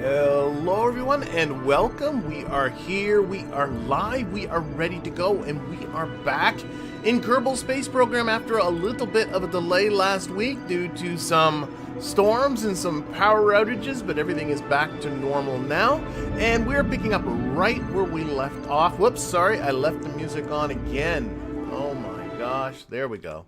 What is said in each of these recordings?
Hello everyone and welcome. We are here, we are live, we are ready to go, and we are back in Kerbal Space Program after a little bit of a delay last week due to some storms and some power outages, but everything is back to normal now, and we're picking up right where we left off. Whoops, sorry, I left the music on again. Oh my gosh, there we go.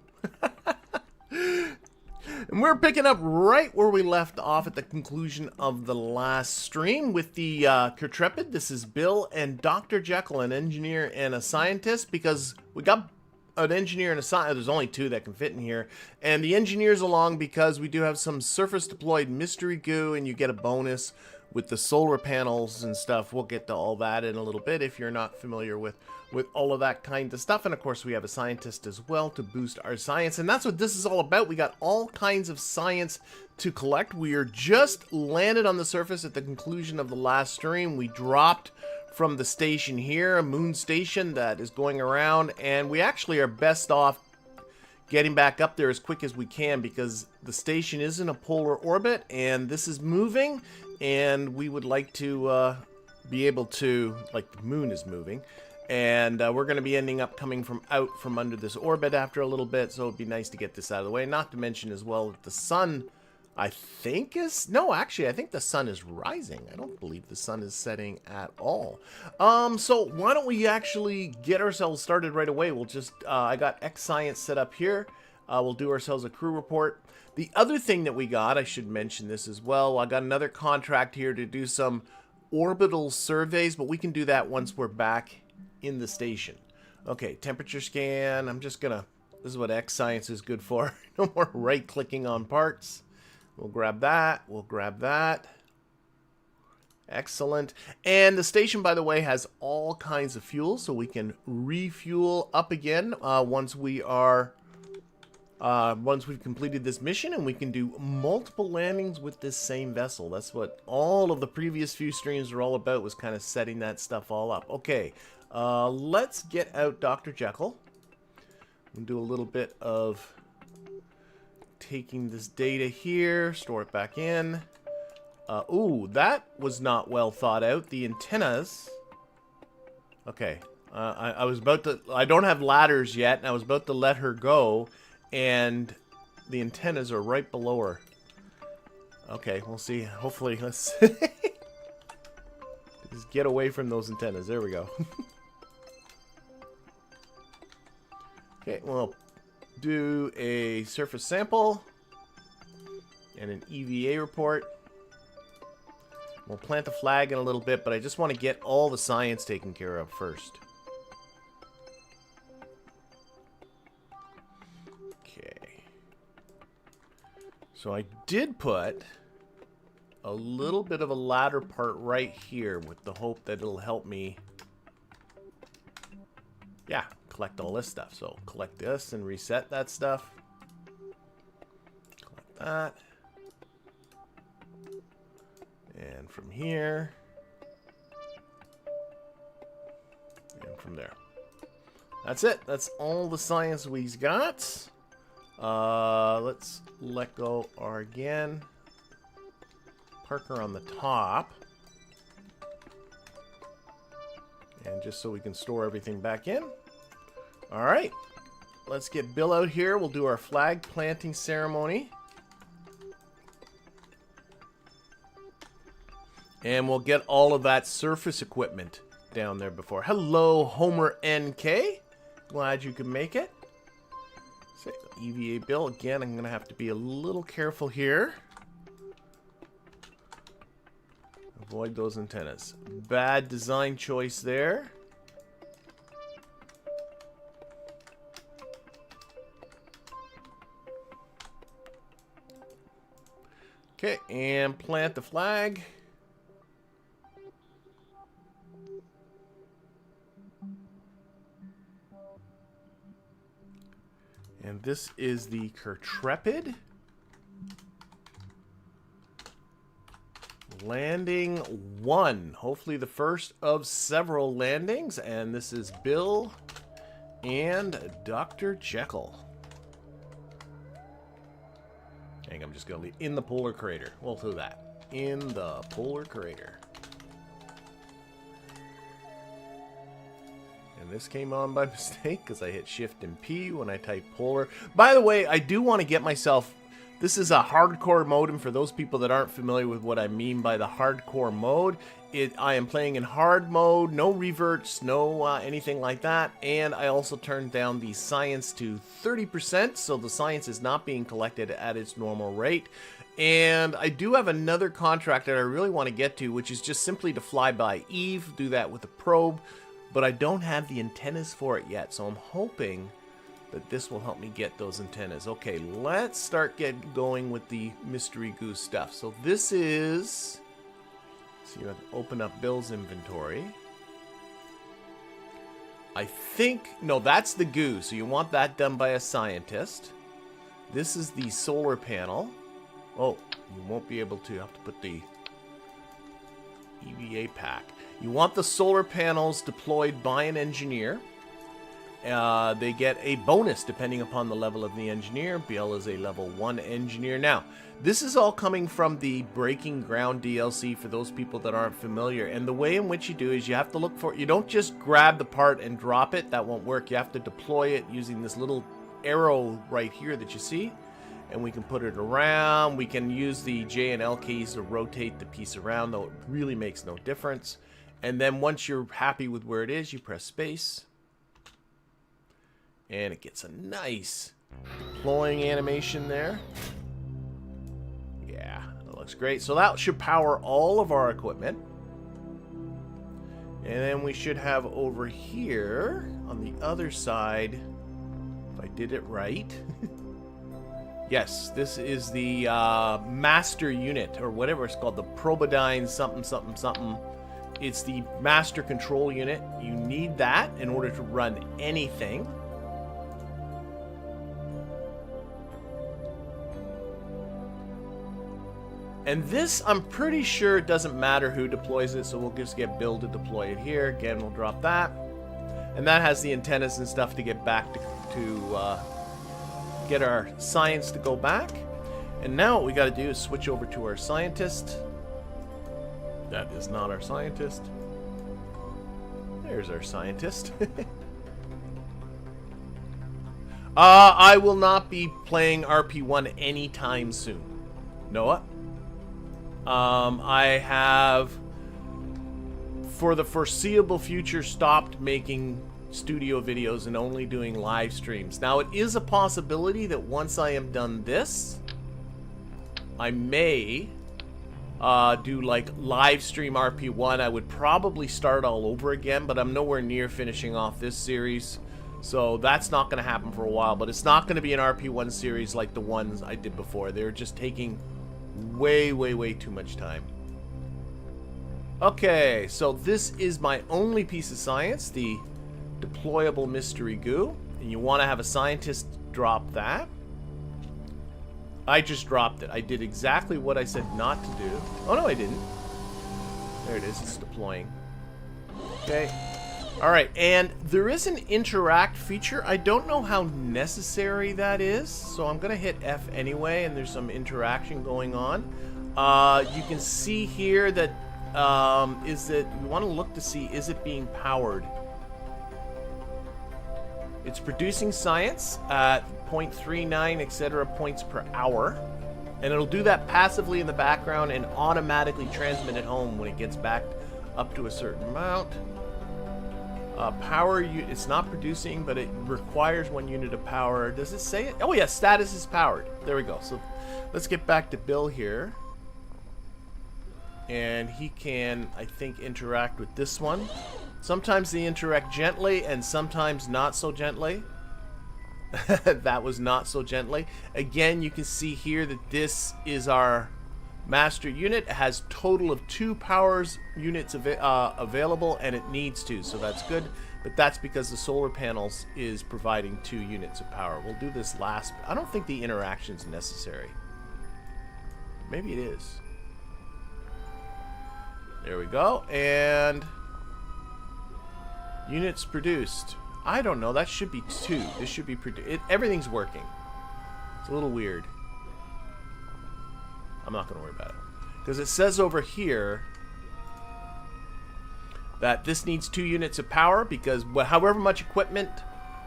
And we're picking up right where we left off at the conclusion of the last stream with the Kertrepid. This is Bill and Dr. Jekyll, an engineer and a scientist, because we got an engineer and a scientist. There's only two that can fit in here. And the engineer's along because we do have some surface deployed mystery goo, and you get a bonus with the solar panels and stuff. We'll get to all that in a little bit if you're not familiar with all of that kind of stuff. And of course we have a scientist as well to boost our science, and that's what this is all about. We got all kinds of science to collect. We are just landed on the surface at the conclusion of the last stream. We dropped from the station here, a Mun Station that is going around, and we actually are best off getting back up there as quick as we can because the station is in a polar orbit and this is moving, and we would like to be able to, like, the moon is moving. And we're going to be ending up coming out from under this orbit after a little bit, so it'd be nice to get this out of the way. Not to mention as well that the sun, I think is... No, actually, I think the sun is rising. I don't believe the sun is setting at all. So why don't we actually get ourselves started right away? We'll just... I got X Science set up here. We'll do ourselves a crew report. The other thing that we got, I should mention this as well, I got another contract here to do some orbital surveys, but we can do that once we're back in the station. Okay, temperature scan. I'm just gonna... This is what X Science is good for. No more right-clicking on parts. We'll grab that. We'll grab that. Excellent. And the station, by the way, has all kinds of fuel, so we can refuel up again once we are... once we've completed this mission, and we can do multiple landings with this same vessel. That's what all of the previous few streams were all about, was kind of setting that stuff all up. Okay, let's get out Dr. Jekyll and do a little bit of taking this data here, store it back in. Ooh, that was not well thought out. The antennas. Okay, I was about to... I don't have ladders yet, and I was about to let her go, and the antennas are right below her. Okay, we'll see. Hopefully, let's just get away from those antennas. There we go. Okay, we'll do a surface sample and an EVA report. We'll plant the flag in a little bit, but I just want to get all the science taken care of first. Okay. So I did put a little bit of a ladder part right here with the hope that it'll help me, yeah, collect all this stuff. So collect this and reset that stuff. Collect that. And from here. And from there. That's it. That's all the science we've got. Let's let go R again. Park her on the top. And just so we can store everything back in. Alright. Let's get Bill out here. We'll do our flag planting ceremony. And we'll get all of that surface equipment down there before. Hello, Homer NK. Glad you could make it. So, EVA Bill. Again, I'm going to have to be a little careful here. Avoid those antennas. Bad design choice there. Okay, and plant the flag. And this is the Kertrepid. Landing 1. Hopefully the first of several landings. And this is Bill and Dr. Jekyll. I think I'm just going to leave in the polar crater. We'll do that. in the polar crater. And this came on by mistake because I hit Shift and P when I typed polar. By the way, I do want to get myself... This is a hardcore mode, and for those people that aren't familiar with what I mean by the hardcore mode, I am playing in hard mode, no reverts, no anything like that, and I also turned down the science to 30%, so the science is not being collected at its normal rate. And I do have another contract that I really want to get to, which is just simply to fly by Eve, do that with a probe, but I don't have the antennas for it yet, so I'm hoping that this will help me get those antennas. Okay, let's start going with the Mystery Goose stuff. So this is... So you have to open up Bill's inventory. I think... No, that's the goo, so you want that done by a scientist. This is the solar panel. Oh, you won't be able to. You have to put the EVA pack. You want the solar panels deployed by an engineer. They get a bonus depending upon the level of the engineer. Bill is a level 1 engineer. Now, this is all coming from the Breaking Ground DLC for those people that aren't familiar. And the way in which you do is you have to look for... You don't just grab the part and drop it. That won't work. You have to deploy it using this little arrow right here that you see. And we can put it around. We can use the J and L keys to rotate the piece around, though it really makes no difference. And then once you're happy with where it is, you press space. And it gets a nice deploying animation there. Yeah, that looks great. So that should power all of our equipment. And then we should have over here, on the other side, if I did it right. Yes, this is the master unit, or whatever it's called, the Probodyne something, something, something. It's the master control unit. You need that in order to run anything. And this, I'm pretty sure it doesn't matter who deploys it, so we'll just get Bill to deploy it here. Again, we'll drop that. And that has the antennas and stuff to get back to get our science to go back. And now what we got to do is switch over to our scientist. That is not our scientist. There's our scientist. I will not be playing RP1 anytime soon. Noah? I have, for the foreseeable future, stopped making studio videos and only doing live streams. Now, it is a possibility that once I am done this, I may do like live stream RP1. I would probably start all over again, but I'm nowhere near finishing off this series. So that's not going to happen for a while, but it's not going to be an RP1 series like the ones I did before. They're just taking way too much time. Okay, so this is my only piece of science, the deployable mystery goo, and you want to have a scientist drop that. I just dropped it. I did exactly what I said not to do. Oh no, I didn't. There it is. It's deploying. Okay. Alright, and there is an interact feature. I don't know how necessary that is, so I'm going to hit F anyway, and there's some interaction going on. You can see here that, we want to look to see, is it being powered? It's producing science at 0.39, etc. points per hour, and it'll do that passively in the background and automatically transmit it home when it gets back up to a certain amount. Power, it's not producing, but it requires 1 unit of power. Does it say it? Oh yeah, status is powered. There we go. So let's get back to Bill here. And he can, I think, interact with this one. Sometimes they interact gently and sometimes not so gently. That was not so gently. Again, you can see here that this is our master unit. It has total of 2 powers units available, and it needs 2, so that's good. But that's because the solar panels is providing 2 units of power. We'll do this last. I don't think the interaction is necessary. Maybe it is. There we go. And units produced. I don't know. That should be 2. This should be produced. Everything's working. It's a little weird. I'm not going to worry about it. Because it says over here that this needs 2 units of power, because however much equipment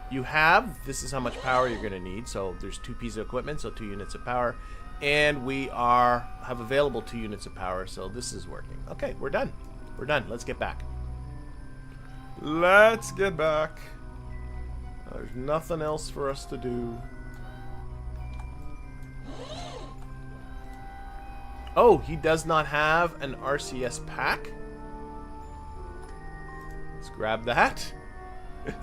you have, this is how much power you're going to need. So there's 2 pieces of equipment, so 2 units of power. And we have available 2 units of power, so this is working. Okay, we're done. We're done. Let's get back. Let's get back. There's nothing else for us to do. Oh, he does not have an RCS pack. Let's grab that. You're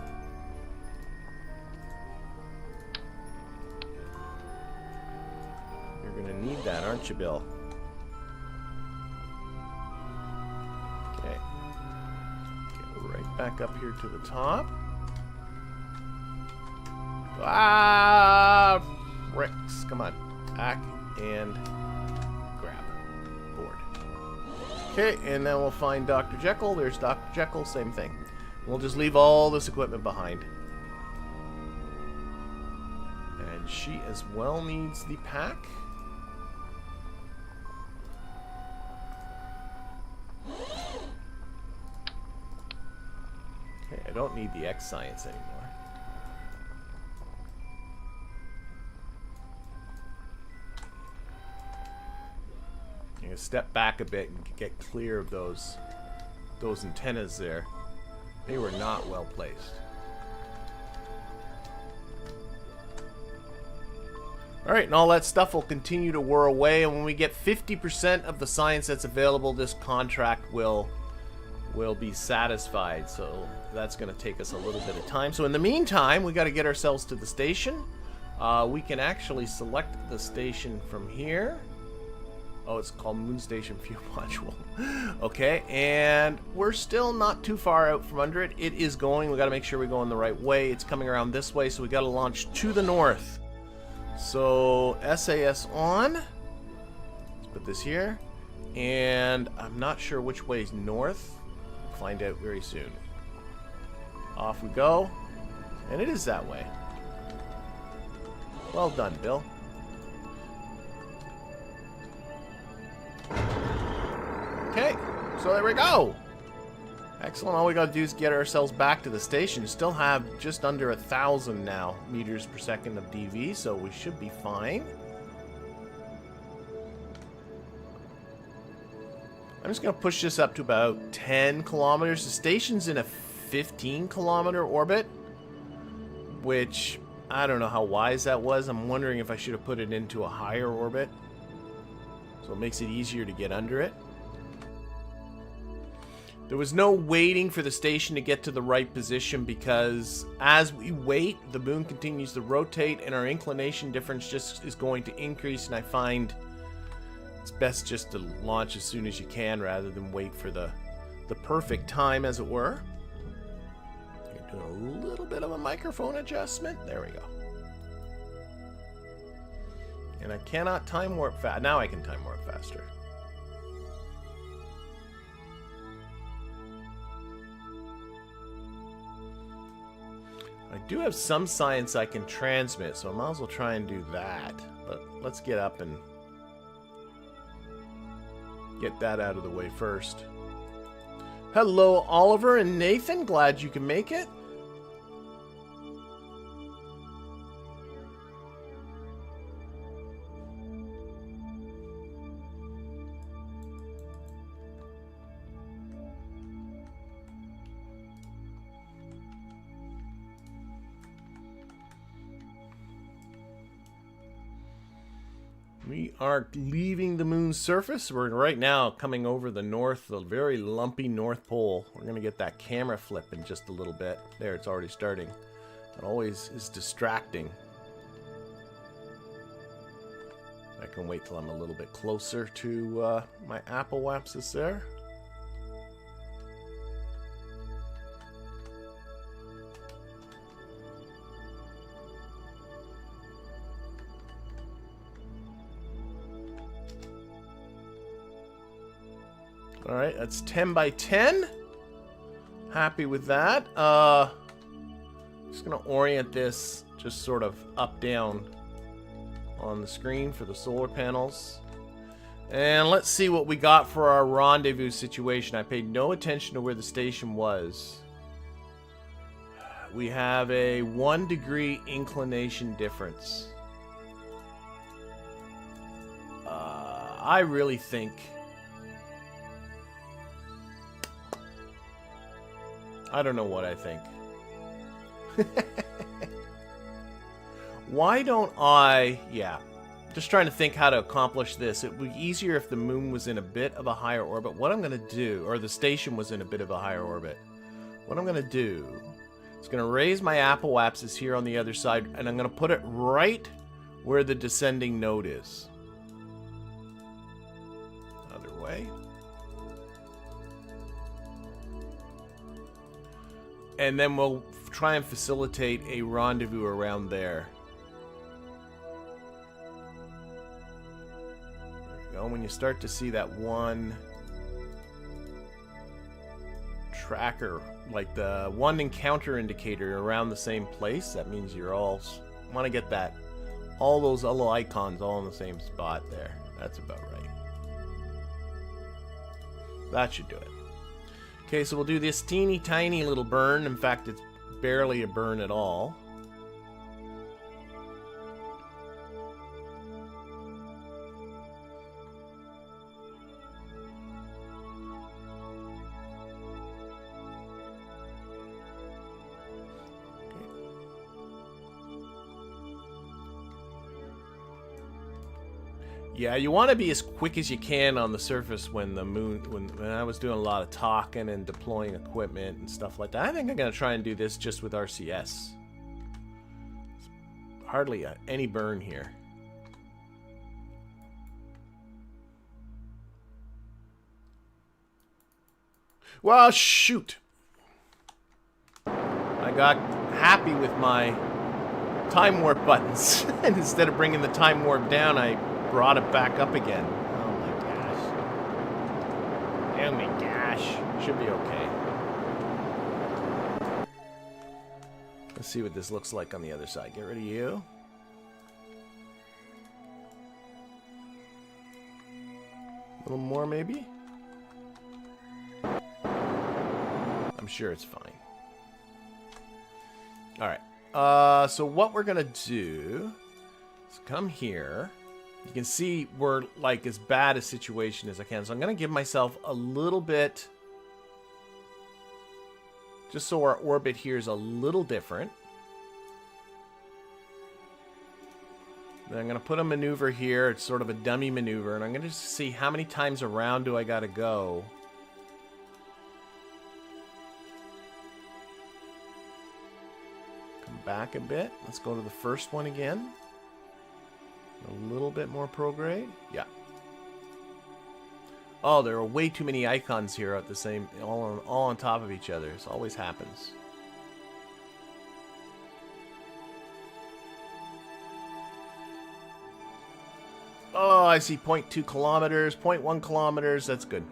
gonna need that, aren't you, Bill? Okay. Get right back up here to the top. Ah, Ricks, come on. Back and grab. Board. Okay, and then we'll find Dr. Jekyll. There's Dr. Jekyll, same thing. We'll just leave all this equipment behind. And she as well needs the pack. Okay, I don't need the X Science anymore. I'm gonna step back a bit and get clear of those antennas there. They were not well placed. Alright, and all that stuff will continue to whir away, and when we get 50% of the science that's available, this contract will be satisfied. So that's going to take us a little bit of time. So in the meantime, we got to get ourselves to the station. We can actually select the station from here. Oh, it's called Mun Station Fuel Module. Okay, and we're still not too far out from under it. It is going. We got to make sure we're going the right way. It's coming around this way, so we got to launch to the north. So SAS on. Let's put this here. And I'm not sure which way is north. We'll find out very soon. Off we go. And it is that way. Well done, Bill. Okay, so there we go. Excellent. All we gotta do is get ourselves back to the station. We still have just under 1,000 now meters per second of DV, so we should be fine. I'm just gonna push this up to about 10 kilometers. The station's in a 15-kilometer orbit, which I don't know how wise that was. I'm wondering if I should have put it into a higher orbit, so it makes it easier to get under it. There was no waiting for the station to get to the right position, because as we wait, the moon continues to rotate and our inclination difference just is going to increase, and I find it's best just to launch as soon as you can rather than wait for the perfect time, as it were. You're doing a little bit of a microphone adjustment. There we go. And I cannot time warp fast. Now I can time warp faster. I do have some science I can transmit, so I might as well try and do that. But let's get up and get that out of the way first. Hello, Oliver and Nathan. Glad you can make it. We are leaving the moon's surface. We're right now coming over the north, the very lumpy North Pole. We're going to get that camera flip in just a little bit. There, it's already starting. It always is distracting. I can wait till I'm a little bit closer to my Apple Wapsis there. Alright, that's 10 by 10. Happy with that. Just going to orient this just sort of up-down on the screen for the solar panels. And let's see what we got for our rendezvous situation. I paid no attention to where the station was. We have a 1 degree inclination difference. I really think... I don't know what I think. Why don't I... Yeah. Just trying to think how to accomplish this. It would be easier if the moon was in a bit of a higher orbit. What I'm going to do... Or the station was in a bit of a higher orbit. What I'm going to do... is going to raise my apoapsis here on the other side. And I'm going to put it right where the descending node is. Other way. And then we'll try and facilitate a rendezvous around there. There we go. When you start to see that one tracker, like the one encounter indicator around the same place, that means you're all... want to get that, all those little icons all in the same spot there. That's about right. That should do it. Okay, so we'll do this teeny tiny little burn. In fact, it's barely a burn at all. Yeah, you want to be as quick as you can on the surface when the moon... When I was doing a lot of talking and deploying equipment and stuff like that. I think I'm going to try and do this just with RCS. Hardly any burn here. Well, shoot. I got happy with my time warp buttons. And instead of bringing the time warp down, I brought it back up again. Oh my gosh. Oh my gosh. Should be okay. Let's see what this looks like on the other side. Get rid of you. A little more maybe? I'm sure it's fine. Alright. So what we're gonna do is come here. You can see we're like as bad a situation as I can. So I'm going to give myself a little bit, just so our orbit here is a little different. Then I'm going to put a maneuver here. It's sort of a dummy maneuver. And I'm going to just see how many times around do I got to go. Come back a bit. Let's go to the first one again. A little bit more prograde. Yeah. Oh, there are way too many icons here at the same, all on top of each other. This always happens. Oh, I see 0.2 kilometers, 0.1 kilometers. That's good.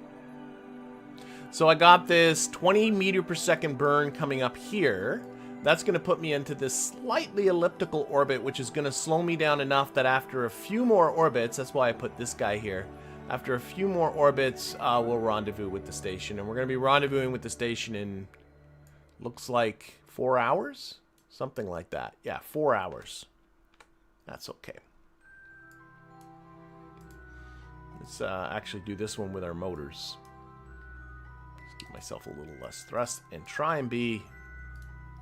So I got this 20 meter per second burn coming up here. That's going to put me into this slightly elliptical orbit, which is going to slow me down enough that after a few more orbits, that's why I put this guy here. After a few more orbits, we'll rendezvous with the station. And we're going to be rendezvousing with the station in, looks like 4 hours? Something like that. Yeah, 4 hours. That's okay. Let's actually do this one with our motors. Just give myself a little less thrust and try and be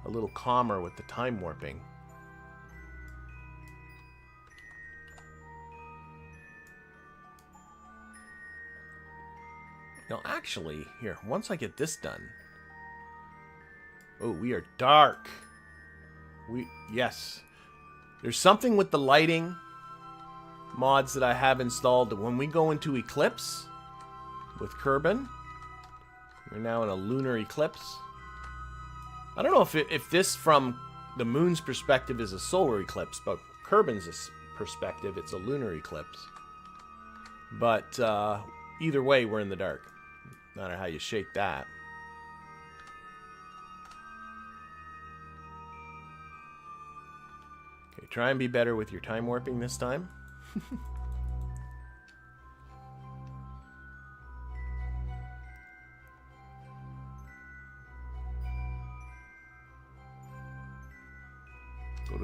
a little calmer with the time warping. Now, actually, here, once I get this done... Oh, we are dark. Yes. There's something with the lighting mods that I have installed that when we go into eclipse with Kerbal, we're now in a lunar eclipse. I don't know if this from the moon's perspective is a solar eclipse, but Kerbal's perspective, it's a lunar eclipse. But either way, we're in the dark. No matter how you shake that. Okay, try and be better with your time warping this time.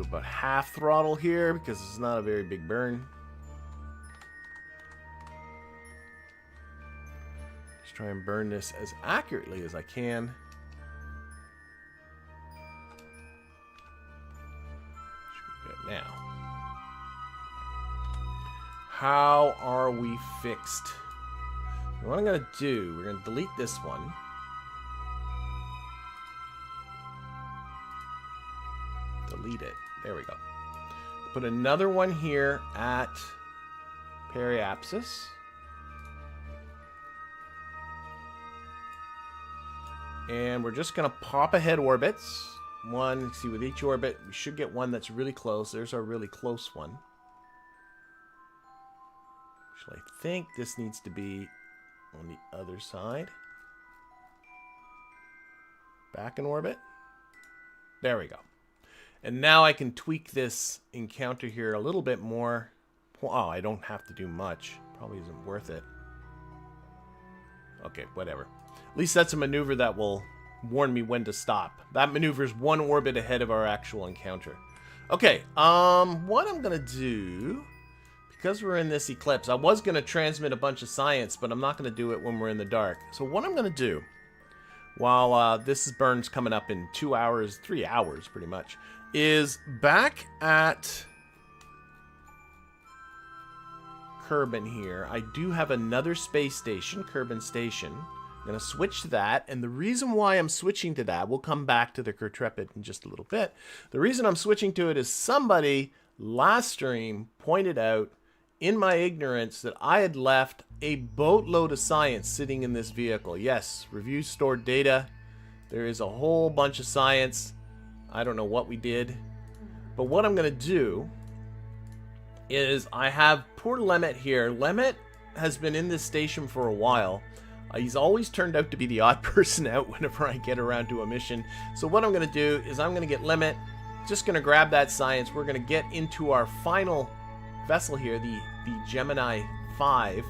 to about half throttle here because it's not a very big burn. Just try and burn this as accurately as I can. Should be good now. How are we fixed? And what I'm going to do, we're going to delete this one. Delete it. There we go. Put another one here at periapsis. And we're just going to pop ahead orbits. One, see, with each orbit, we should get one that's really close. There's our really close one. Actually, I think this needs to be on the other side. Back in orbit. There we go. And now I can tweak this encounter here a little bit more. Oh, I don't have to do much. Probably isn't worth it. Okay, whatever. At least that's a maneuver that will warn me when to stop. That maneuver is one orbit ahead of our actual encounter. Okay, what I'm going to do, because we're in this eclipse, I was going to transmit a bunch of science, but I'm not going to do it when we're in the dark. So what I'm going to do, while this burn's coming up in 2 hours, 3 hours pretty much, is back at Kerbal here. I do have another space station, Kerbal Station. I'm going to switch to that, and the reason why I'm switching to that, we'll come back to the Kertrepid in just a little bit. The reason I'm switching to it is somebody last stream pointed out in my ignorance that I had left a boatload of science sitting in this vehicle. Yes, review stored data. There is a whole bunch of science. I don't know what we did. But what I'm going to do is I have poor Lemit here. Lemit has been in this station for a while. He's always turned out to be the odd person out whenever I get around to a mission. So what I'm going to do is I'm going to get Lemit. Just going to grab that science. We're going to get into our final vessel here, the Gemini 5.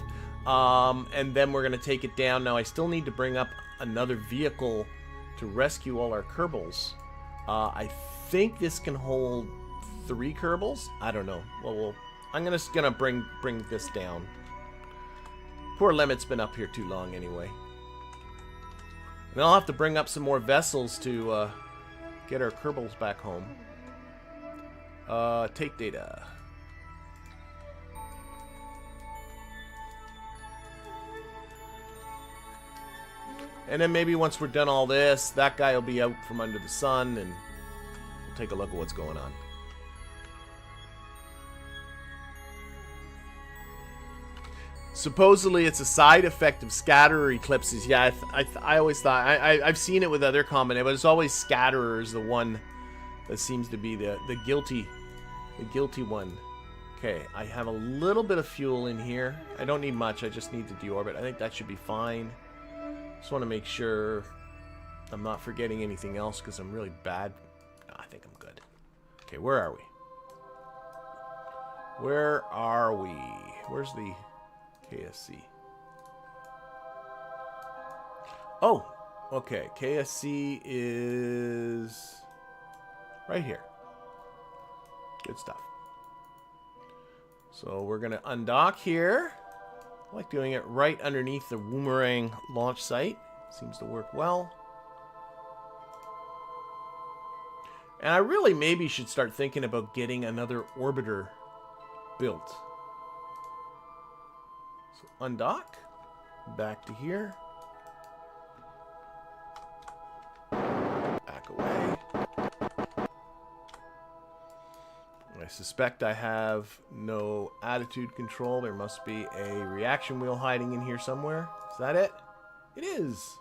And then we're going to take it down. Now I still need to bring up another vehicle to rescue all our Kerbals. I think this can hold 3 Kerbals. I don't know. Well, I'm just gonna bring this down. Poor Lemit's been up here too long anyway. And I'll have to bring up some more vessels to get our Kerbals back home. Take data. And then maybe once we're done all this, that guy will be out from under the sun, and we'll take a look at what's going on. Supposedly, it's a side effect of scatterer eclipses. Yeah, I always thought... I've seen it with other common, but it's always scatterers, the one that seems to be the guilty one. Okay, I have a little bit of fuel in here. I don't need much. I just need to deorbit. I think that should be fine. Just want to make sure I'm not forgetting anything else because I'm really bad. No, I think I'm good. Okay, where are we? Where are we? Where's the KSC? Oh, okay. KSC is right here. Good stuff. So we're going to undock here. I like doing it right underneath the Woomerang launch site. Seems to work well. And I really maybe should start thinking about getting another orbiter built. So undock. Back to here. Back away. I suspect I have no attitude control. There must be a reaction wheel hiding in here somewhere. Is that it? It is.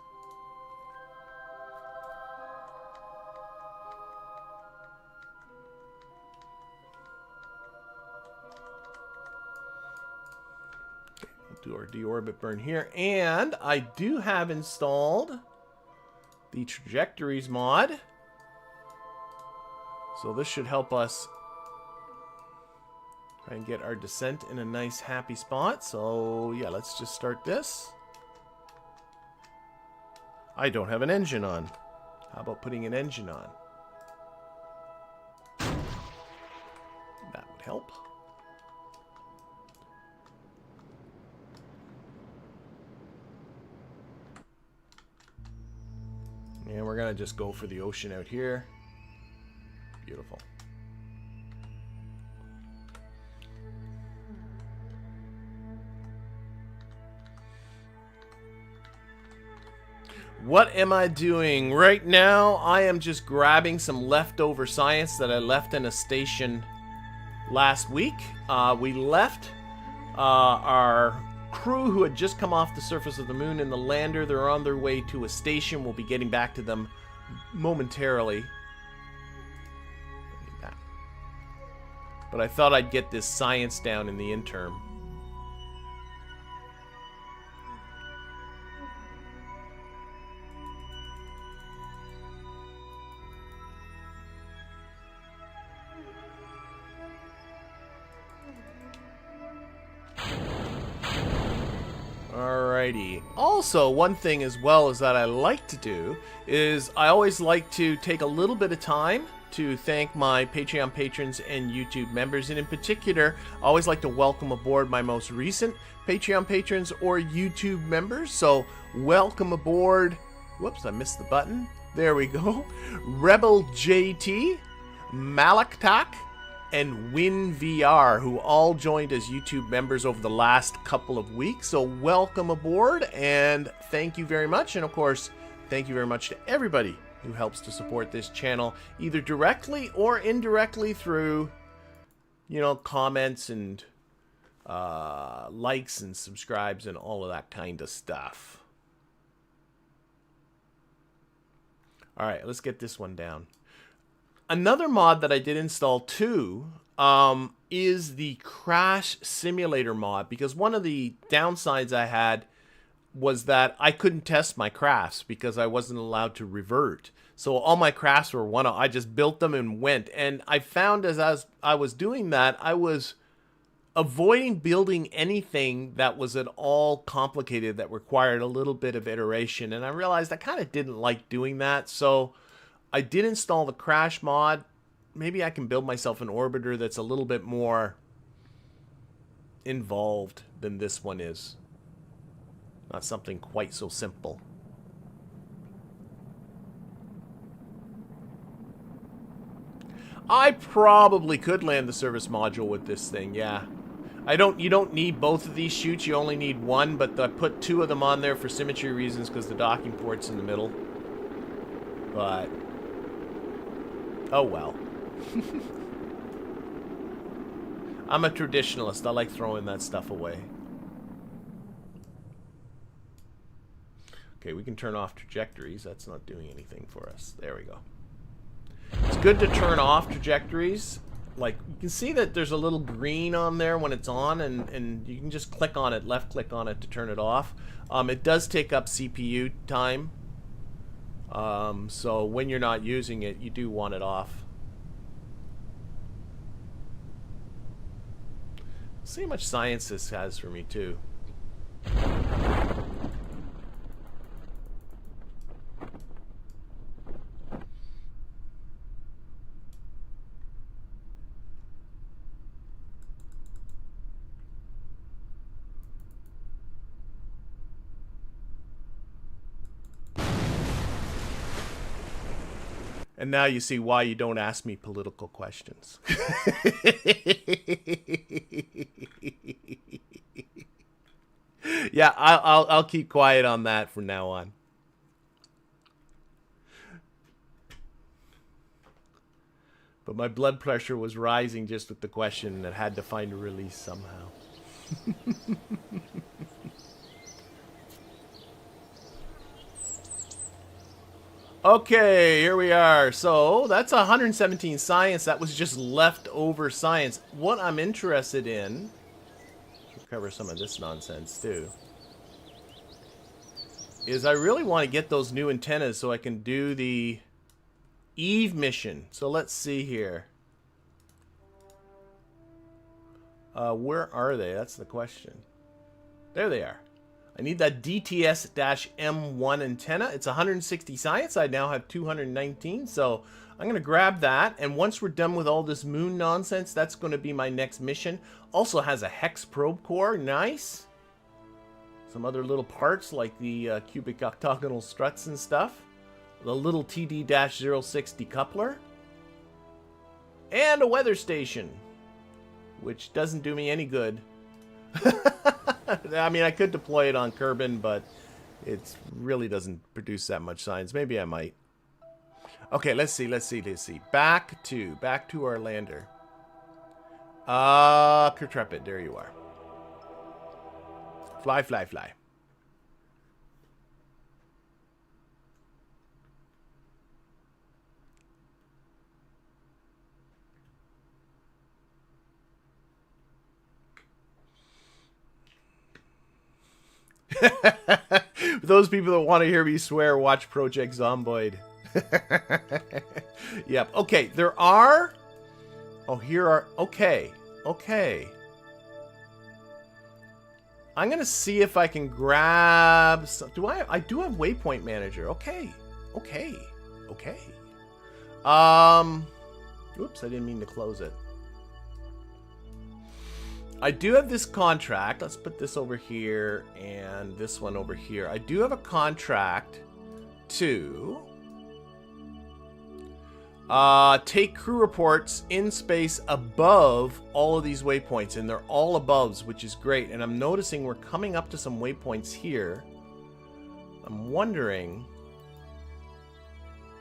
Okay, we'll do our deorbit burn here. And I do have installed the Trajectories mod. So this should help us try and get our descent in a nice happy spot. So yeah, let's just start this. I don't have an engine on. How about putting an engine on? help? And we're gonna just go for the ocean out here. Beautiful. What am I doing? Right now, I am just grabbing some leftover science that I left in a station last week. We left our crew who had just come off the surface of the moon in the lander. They're on their way to a station. We'll be getting back to them momentarily. But I thought I'd get this science down in the interim. Alrighty. Also, one thing as well is that I like to do is I always like to take a little bit of time to thank my Patreon patrons and YouTube members, and in particular, I always like to welcome aboard my most recent Patreon patrons or YouTube members. So, welcome aboard. Whoops, I missed the button. There we go. Rebel JT, Malaktak, and WinVR, who all joined as YouTube members over the last couple of weeks. So welcome aboard, and thank you very much. And of course, thank you very much to everybody who helps to support this channel, either directly or indirectly through, you know, comments and likes and subscribes and all of that kind of stuff. All right, let's get this one down. Another mod that I did install too is the KRASH simulator mod, because one of the downsides I had was that I couldn't test my crafts because I wasn't allowed to revert. So all my crafts were I just built them and went. And I found as I was doing that, I was avoiding building anything that was at all complicated that required a little bit of iteration. And I realized I kind of didn't like doing that. So I did install the KRASH mod. Maybe I can build myself an orbiter that's a little bit more involved than this one is. Not something quite so simple. I probably could land the service module with this thing, yeah. You don't need both of these chutes, you only need one, but I put two of them on there for symmetry reasons because the docking port's in the middle. But oh well. I'm a traditionalist. I like throwing that stuff away. Okay, we can turn off trajectories. That's not doing anything for us. There we go. It's good to turn off trajectories. Like, you can see that there's a little green on there when it's on, and you can just click on it, left click on it to turn it off. It does take up CPU time. So when you're not using it, you do want it off. See how much science this has for me too. And now you see why you don't ask me political questions. Yeah, I'll keep quiet on that from now on. But my blood pressure was rising just with the question, and it had to find a release somehow. Okay, here we are. So that's 117 science. That was just leftover science. What I'm interested in, we'll cover some of this nonsense too, is I really want to get those new antennas so I can do the Eve mission. So let's see here. Where are they? That's the question. There they are. I need that DTS-M1 antenna. It's 160 science. I now have 219, so I'm going to grab that. And once we're done with all this moon nonsense, that's going to be my next mission. Also has a hex probe core. Nice. Some other little parts like the cubic octagonal struts and stuff. The little TD-06 decoupler. And a weather station, which doesn't do me any good. I mean, I could deploy it on Kerbal, but it really doesn't produce that much science. Maybe I might. Okay, let's see. Back to our lander. Kertrepid, there you are. Fly, fly, fly. Those people that want to hear me swear, watch Project Zomboid. Yep. Okay, there are... Oh, here are... Okay. I'm going to see if I can grab... Some... I do have Waypoint Manager. Okay. Oops, I didn't mean to close it. I do have this contract. Let's put this over here and this one over here. I do have a contract to take crew reports in space above all of these waypoints, and they're all aboves, which is great. And I'm noticing we're coming up to some waypoints here. I'm wondering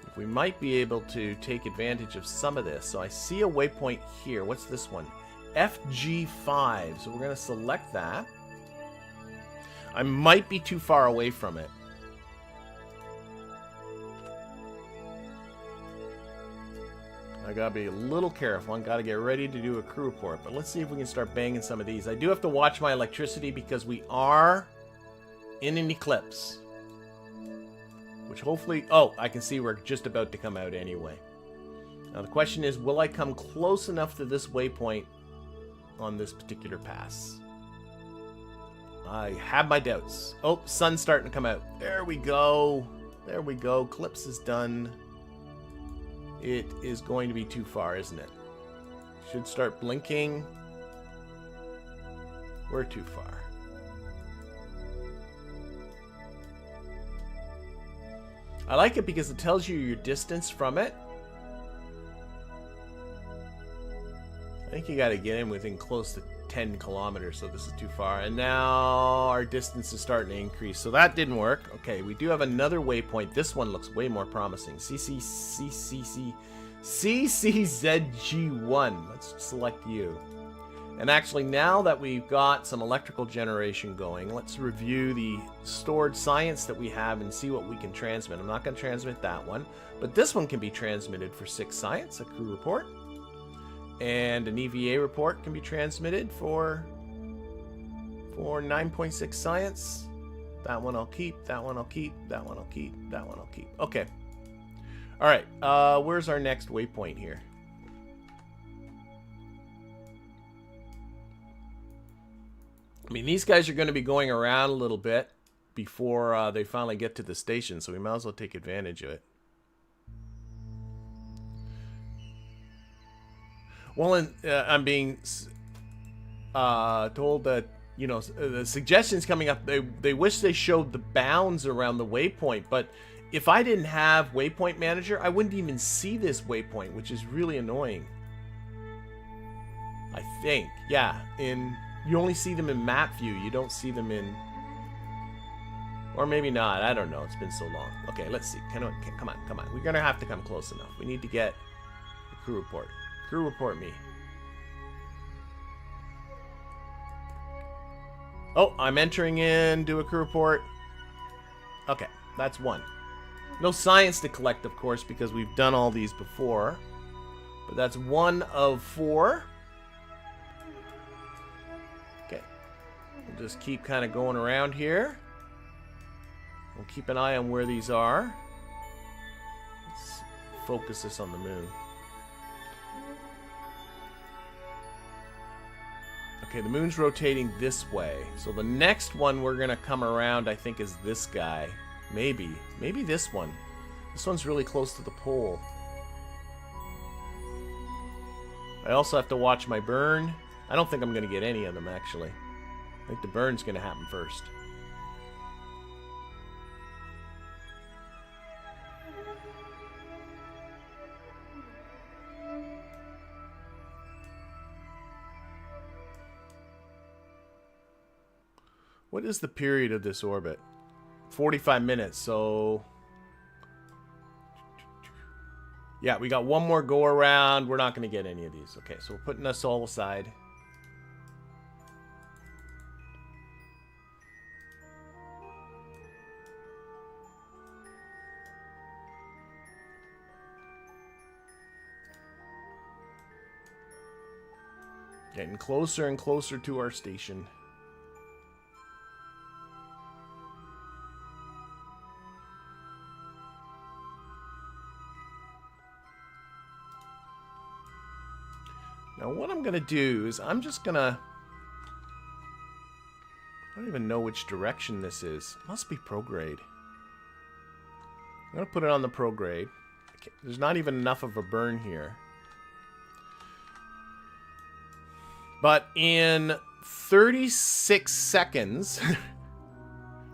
if we might be able to take advantage of some of this. So I see a waypoint here. What's this one? FG5, so we're going to select that. I might be too far away from it. I gotta be a little careful. I gotta get ready to do a crew report, but let's see if we can start banging some of these. I do have to watch my electricity because we are in an eclipse, which hopefully... Oh, I can see we're just about to come out anyway. Now the question is, will I come close enough to this waypoint on this particular pass? I have my doubts. Oh, sun's starting to come out. There we go. Eclipse is done. It is going to be too far, isn't it? Should start blinking. We're too far. I like it because it tells you your distance from it. I think you got to get in within close to 10 kilometers, so this is too far. And now our distance is starting to increase, so that didn't work. Okay, we do have another waypoint. This one looks way more promising. CCZG1. Let's select you. And actually, now that we've got some electrical generation going, let's review the stored science that we have and see what we can transmit. I'm not going to transmit that one, but this one can be transmitted for 6 science, a crew report. And an EVA report can be transmitted for 9.6 science. That one I'll keep, that one I'll keep, that one I'll keep, that one I'll keep. Okay. Alright, where's our next waypoint here? I mean, these guys are going to be going around a little bit before they finally get to the station, so we might as well take advantage of it. Well, and I'm being told that, you know, the suggestions coming up, they wish they showed the bounds around the waypoint, but if I didn't have Waypoint Manager, I wouldn't even see this waypoint, which is really annoying. I think, yeah, you only see them in map view, you don't see them in, or maybe not, I don't know, it's been so long. Okay, let's see, come on, we're gonna have to come close enough. We need to get the crew report. Crew report me. Oh, I'm entering in, do a crew report. Okay, that's 1. No science to collect, of course, because we've done all these before. But that's 1 of 4. Okay. We'll just keep kind of going around here. We'll keep an eye on where these are. Let's focus this on the moon. Okay, the moon's rotating this way. So the next one we're going to come around, I think, is this guy. Maybe. Maybe this one. This one's really close to the pole. I also have to watch my burn. I don't think I'm going to get any of them, actually. I think the burn's going to happen first. What is the period of this orbit? 45 minutes, so... Yeah, we got one more go around. We're not going to get any of these. Okay, so we're putting this all aside. Getting closer and closer to our station. Now what I'm going to do is I'm just going to... I don't even know which direction this is. It must be prograde. I'm going to put it on the prograde. Okay, there's not even enough of a burn here. But in 36 seconds,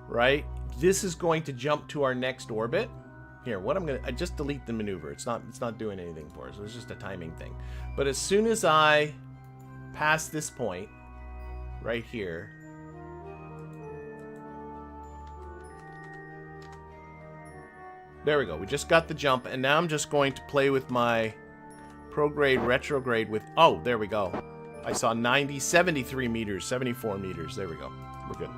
right, this is going to jump to our next orbit. Here, what I'm I just delete the maneuver. It's not doing anything for us. It's just a timing thing. But as soon as I pass this point right here, there we go. We just got the jump, and now I'm just going to play with my prograde, retrograde with... Oh, there we go. I saw 90, 73 meters, 74 meters. There we go. We're good.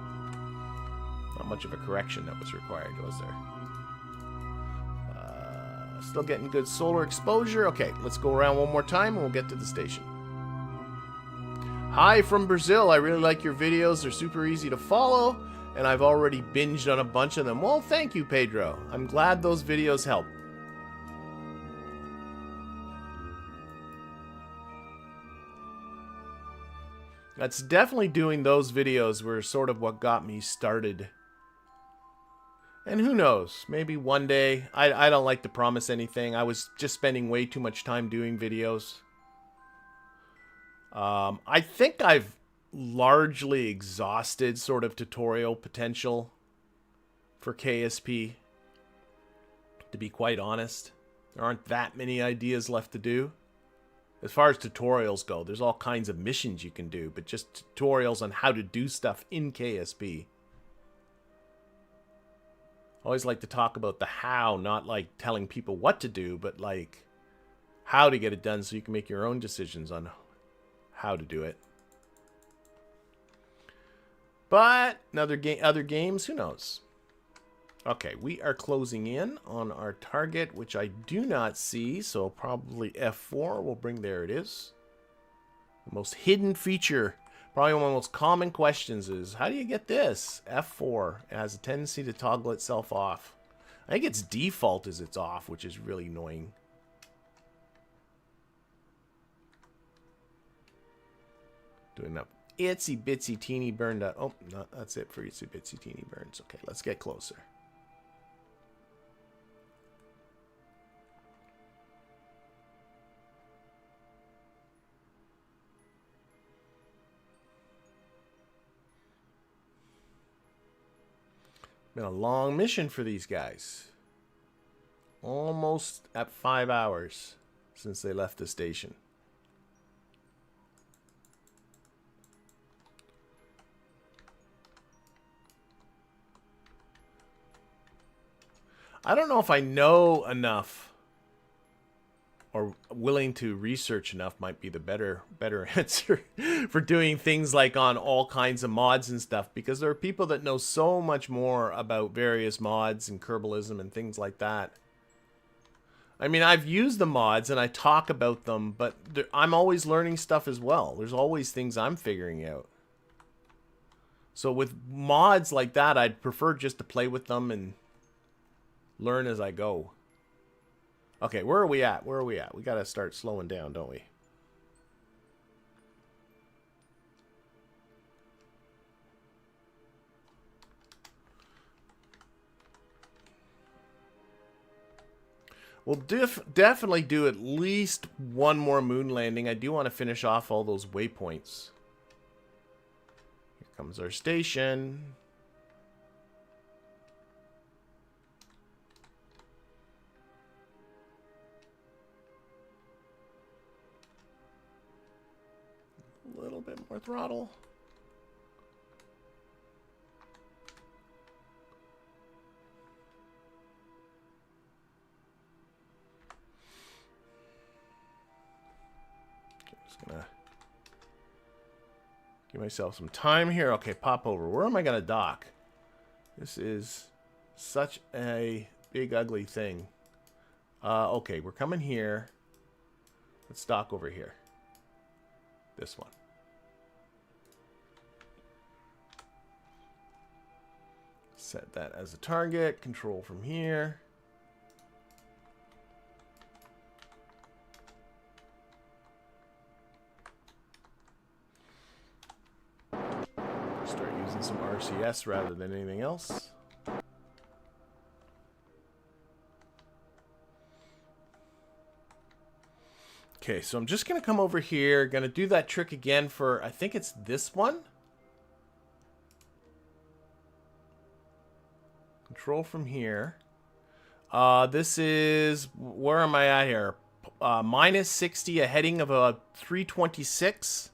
Not much of a correction that was required, was there? Still getting good solar exposure. Okay, let's go around one more time and we'll get to the station. Hi from Brazil. I really like your videos. They're super easy to follow, and I've already binged on a bunch of them. Well, thank you, Pedro. I'm glad those videos help. That's definitely doing those videos were sort of what got me started. And who knows, maybe one day, I don't like to promise anything. I was just spending way too much time doing videos. I think I've largely exhausted sort of tutorial potential for KSP, to be quite honest. There aren't that many ideas left to do. As far as tutorials go, there's all kinds of missions you can do, but just tutorials on how to do stuff in KSP. I always like to talk about the how, not like telling people what to do, but like how to get it done so you can make your own decisions on how to do it. But other games, who knows? Okay, we are closing in on our target, which I do not see, so probably F4 will bring... There it is. The most hidden feature, probably one of the most common questions is, how do you get this? F4. It has a tendency to toggle itself off. I think its default is it's off, which is really annoying. Doing that itsy bitsy teeny burn. Oh, no, that's it for itsy bitsy teeny burns. Okay, let's get closer. Been a long mission for these guys. Almost at 5 hours since they left the station. I don't know if I know enough or willing to research enough might be the better answer for doing things like on all kinds of mods and stuff, because there are people that know so much more about various mods and Kerbalism and things like that. I mean, I've used the mods and I talk about them, but I'm always learning stuff as well. There's always things I'm figuring out. So with mods like that, I'd prefer just to play with them and learn as I go. Okay, where are we at? Where are we at? We gotta start slowing down, don't we? We'll definitely do at least one more moon landing. I do want to finish off all those waypoints. Here comes our station. A little bit more throttle. Gonna give myself some time here. Okay, pop over. Where am I gonna dock? This is such a big ugly thing. Okay, we're coming here. Let's dock over here. This one. Set that as a target. Control from here. Start using some RCS rather than anything else. Okay, so I'm just going to come over here. Going to do that trick again for, I think it's this one. Control from here. This is, where am I at here? Minus 60, a heading of a 326.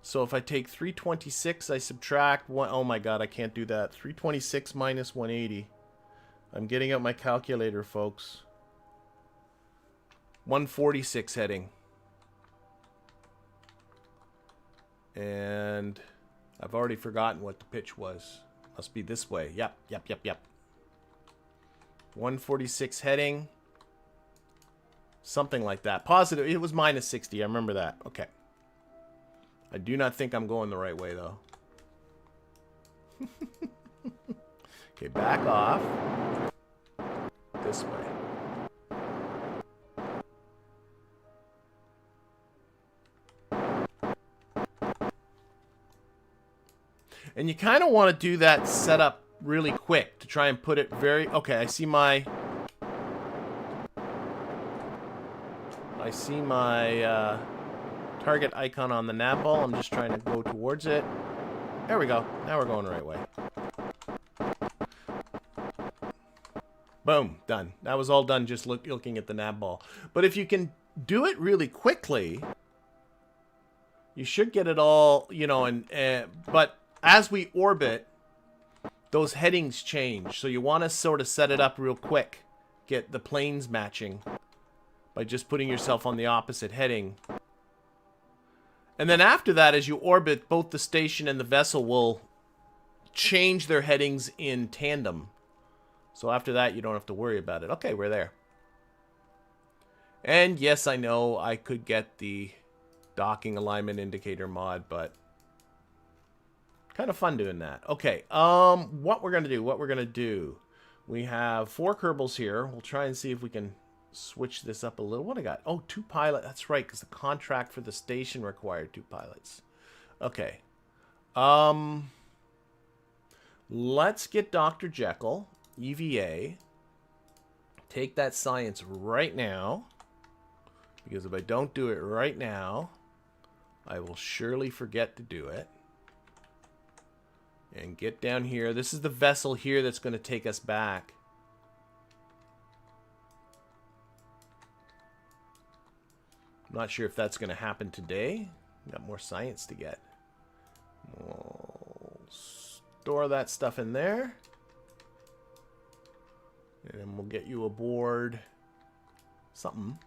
So if I take 326, I subtract one. Oh my god, I can't do that. 326 minus 180. I'm getting out my calculator, folks. 146 heading. And I've already forgotten what the pitch was. Must be this way. Yep. 146 heading. Something like that. Positive. It was minus 60. I remember that. Okay. I do not think I'm going the right way, though. Okay, back off. This way. And you kind of want to do that setup really quick to try and put it very... Okay, I see my target icon on the nav ball. I'm just trying to go towards it. There we go. Now we're going the right way. Boom. Done. That was all done just looking at the nav ball. But if you can do it really quickly, you should get it all, you know, but as we orbit, those headings change. So you want to sort of set it up real quick. Get the planes matching by just putting yourself on the opposite heading. And then after that, as you orbit, both the station and the vessel will change their headings in tandem. So after that, you don't have to worry about it. Okay, we're there. And yes, I know I could get the docking alignment indicator mod, but kind of fun doing that. Okay, what we're going to do. We have 4 Kerbals here. We'll try and see if we can switch this up a little. What I got? Oh, 2 pilots. That's right, because the contract for the station required 2 pilots. Okay. Let's get Dr. Jekyll, EVA. Take that science right now. Because if I don't do it right now, I will surely forget to do it. And get down here. This is the vessel here that's going to take us back. I'm not sure if that's going to happen today. Got more science to get. We'll store that stuff in there. And then we'll get you aboard something.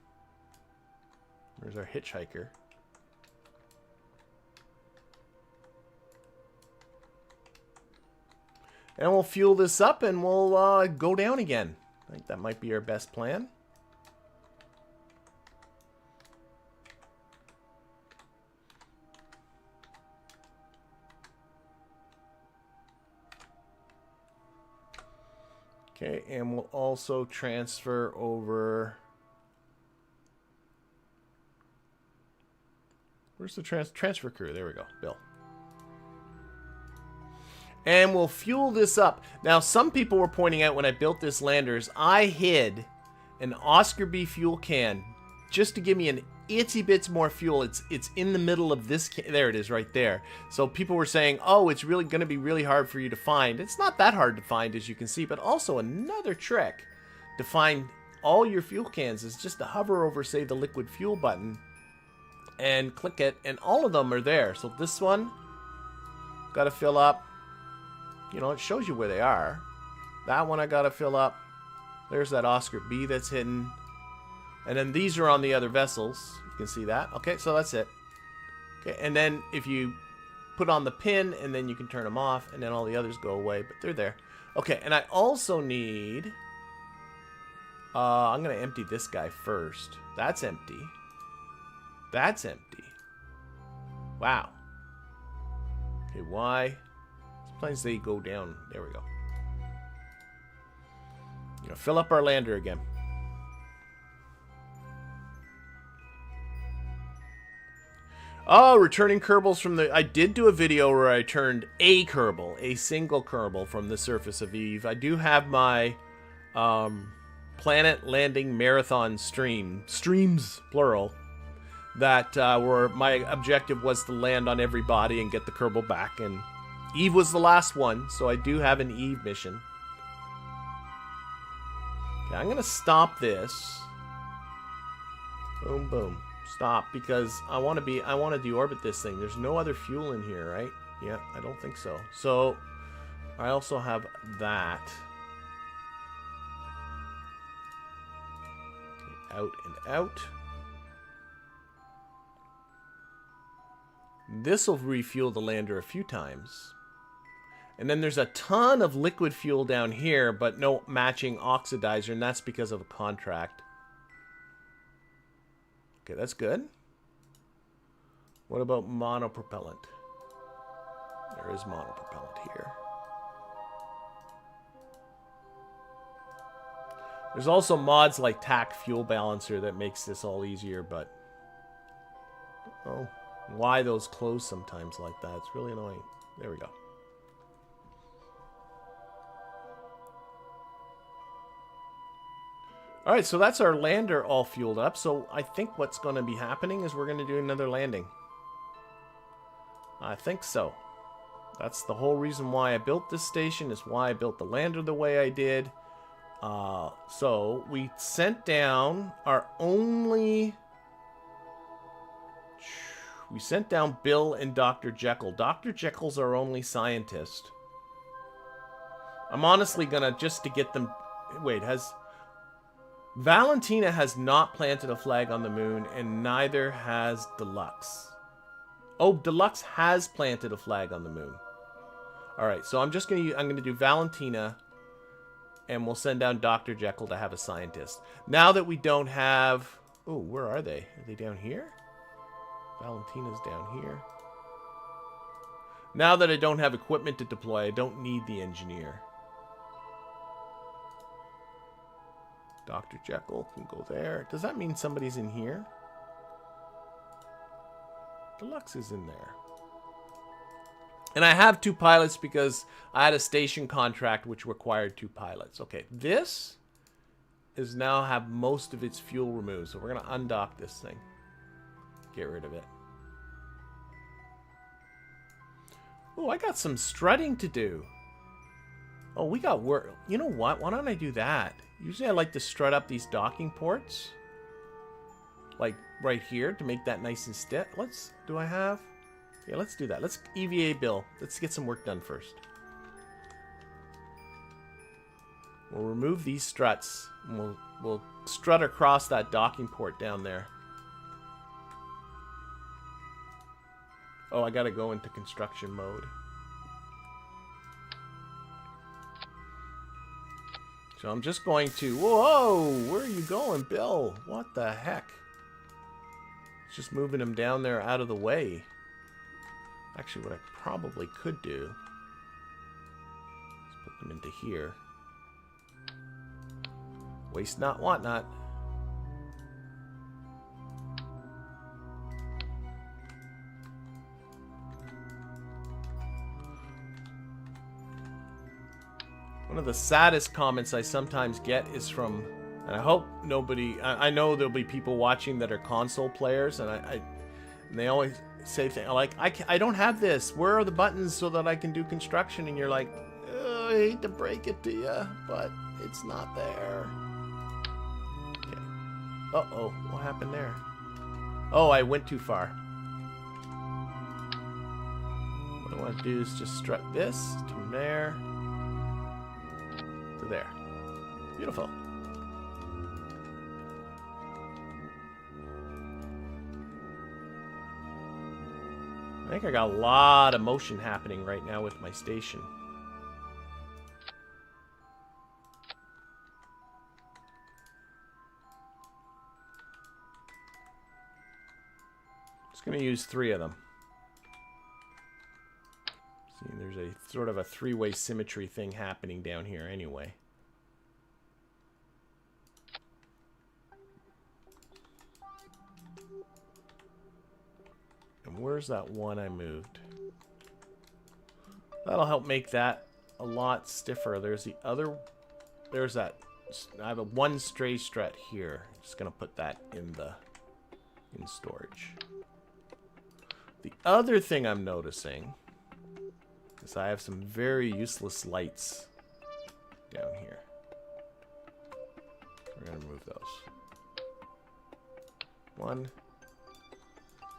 Where's our hitchhiker? And we'll fuel this up and we'll go down again. I think that might be our best plan. Okay, and we'll also transfer over... Where's the transfer crew? There we go, Bill. And we'll fuel this up. Now, some people were pointing out when I built this landers, I hid an Oscar B fuel can just to give me an itsy bits more fuel. It's in the middle of this can. There it is right there. So people were saying, oh, it's really going to be really hard for you to find. It's not that hard to find, as you can see, but also another trick to find all your fuel cans is just to hover over, say, the liquid fuel button and click it, and all of them are there. So this one got to fill up. You know, it shows you where they are. That one I got to fill up. There's that Oscar B that's hidden. And then these are on the other vessels. You can see that. Okay, so that's it. Okay, and then if you put on the pin, and then you can turn them off, and then all the others go away, but they're there. Okay, and I also need... I'm going to empty this guy first. That's empty. That's empty. Wow. Okay, why? Sometimes they go down. There we go. You know, fill up our lander again. Oh, returning Kerbals from the... I did do a video where I turned a Kerbal, a single Kerbal from the surface of Eve. I do have my planet landing marathon streams, plural, that were... my objective was to land on every body and get the Kerbal back, and Eve was the last one, so I do have an Eve mission. Okay, I'm going to stop this. Boom, boom. Stop, because I want to deorbit this thing. There's no other fuel in here, right? Yeah, I don't think so. So I also have that. Okay, out and out. This will refuel the lander a few times. And then there's a ton of liquid fuel down here, but no matching oxidizer, and that's because of a contract. Okay, that's good. What about monopropellant? There is monopropellant here. There's also mods like TAC Fuel Balancer that makes this all easier, but... oh, why those close sometimes like that? It's really annoying. There we go. Alright, so that's our lander all fueled up. So I think what's going to be happening is we're going to do another landing. I think so. That's the whole reason why I built this station, is why I built the lander the way I did. So we sent down our only... we sent down Bill and Dr. Jekyll. Dr. Jekyll's our only scientist. I'm honestly going to, just to get them... wait, has... Valentina has not planted a flag on the moon, and neither has Deluxe. Oh, Deluxe has planted a flag on the moon. Alright, so I'm gonna do Valentina, and we'll send down Dr. Jekyll to have a scientist. Now that we don't have... oh, where are they? Are they down here? Valentina's down here. Now that I don't have equipment to deploy, I don't need the engineer. Dr. Jekyll can go there. Does that mean somebody's in here? Deluxe is in there. And I have 2 pilots because I had a station contract which required 2 pilots. Okay, this is now have most of its fuel removed. So we're going to undock this thing. Get rid of it. Oh, I got some strutting to do. Oh, we got work. You know what? Why don't I do that? Usually I like to strut up these docking ports. Like right here to make that nice and stiff. Do I have? Yeah, let's do that. Let's EVA Bill. Let's get some work done first. We'll remove these struts. And we'll strut across that docking port down there. Oh, I gotta go into construction mode. So I'm just going to... whoa! Where are you going, Bill? What the heck? Just moving him down there out of the way. Actually, what I probably could do is put them into here. Waste not, want not. One of the saddest comments I sometimes get is from And I hope nobody... I know there'll be people watching that are console players, and and they always say things like, I don't have this. Where are the buttons so that I can do construction? And you're like, I hate to break it to you, but it's not there. Okay. Uh-oh, what happened there? Oh, I went too far. What I want to do is just strut this to there to there. Beautiful. I think I got a lot of motion happening right now with my station. Just going to use 3 of them. See, there's a sort of a 3-way symmetry thing happening down here anyway. And where's that one I moved? That'll help make that a lot stiffer. There's the other... There's that... I have a 1 stray strut here. Just going to put that in storage. The other thing I'm noticing is I have some very useless lights down here. We're going to remove those. 1.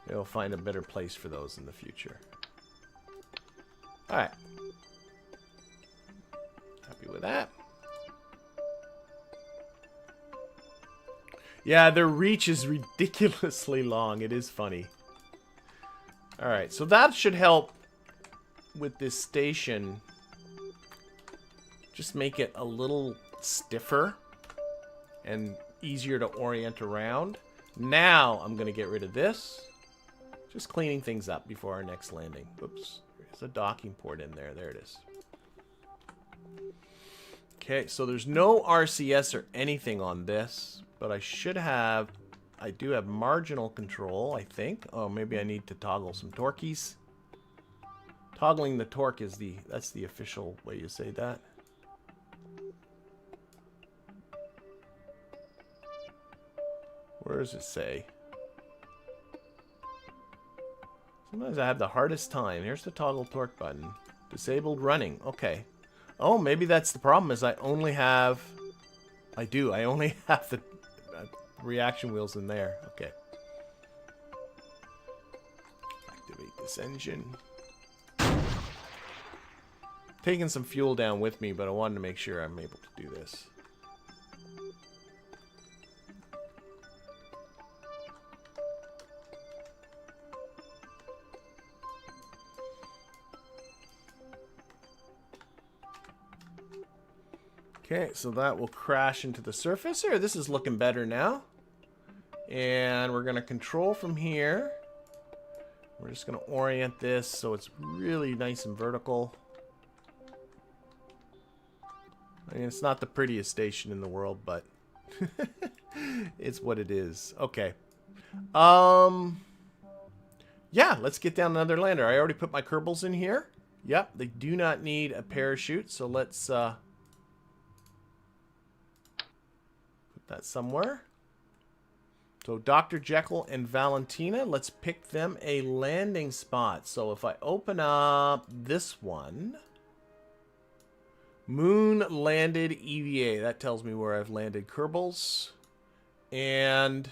We'll find a better place for those in the future. Alright. Happy with that. Yeah, their reach is ridiculously long. It is funny. Alright, so that should help with this station. Just make it a little stiffer and easier to orient around. Now I'm going to get rid of this. Just cleaning things up before our next landing. Oops. There's a docking port in there. There it is. Okay, so there's no RCS or anything on this, but I should have... I do have marginal control, I think. Oh, maybe I need to toggle some torqueys. Toggling the torque is that's the official way you say that. Where does it say? Sometimes I have the hardest time. Here's the toggle torque button. Disabled running. Okay. Oh, maybe that's the problem is I only have... I only have the reaction wheels in there. Okay. Activate this engine. Taking some fuel down with me, but I wanted to make sure I'm able to do this. Okay, so that will crash into the surface. Here, this is looking better now. And we're going to control from here. We're just going to orient this so it's really nice and vertical. I mean, it's not the prettiest station in the world, but it's what it is. Okay. Yeah, let's get down another lander. I already put my Kerbals in here. Yep, they do not need a parachute, so let's put that somewhere. So Dr. Jekyll and Valentina, let's pick them a landing spot. So if I open up this one, Moon landed EVA. That tells me where I've landed Kerbals. And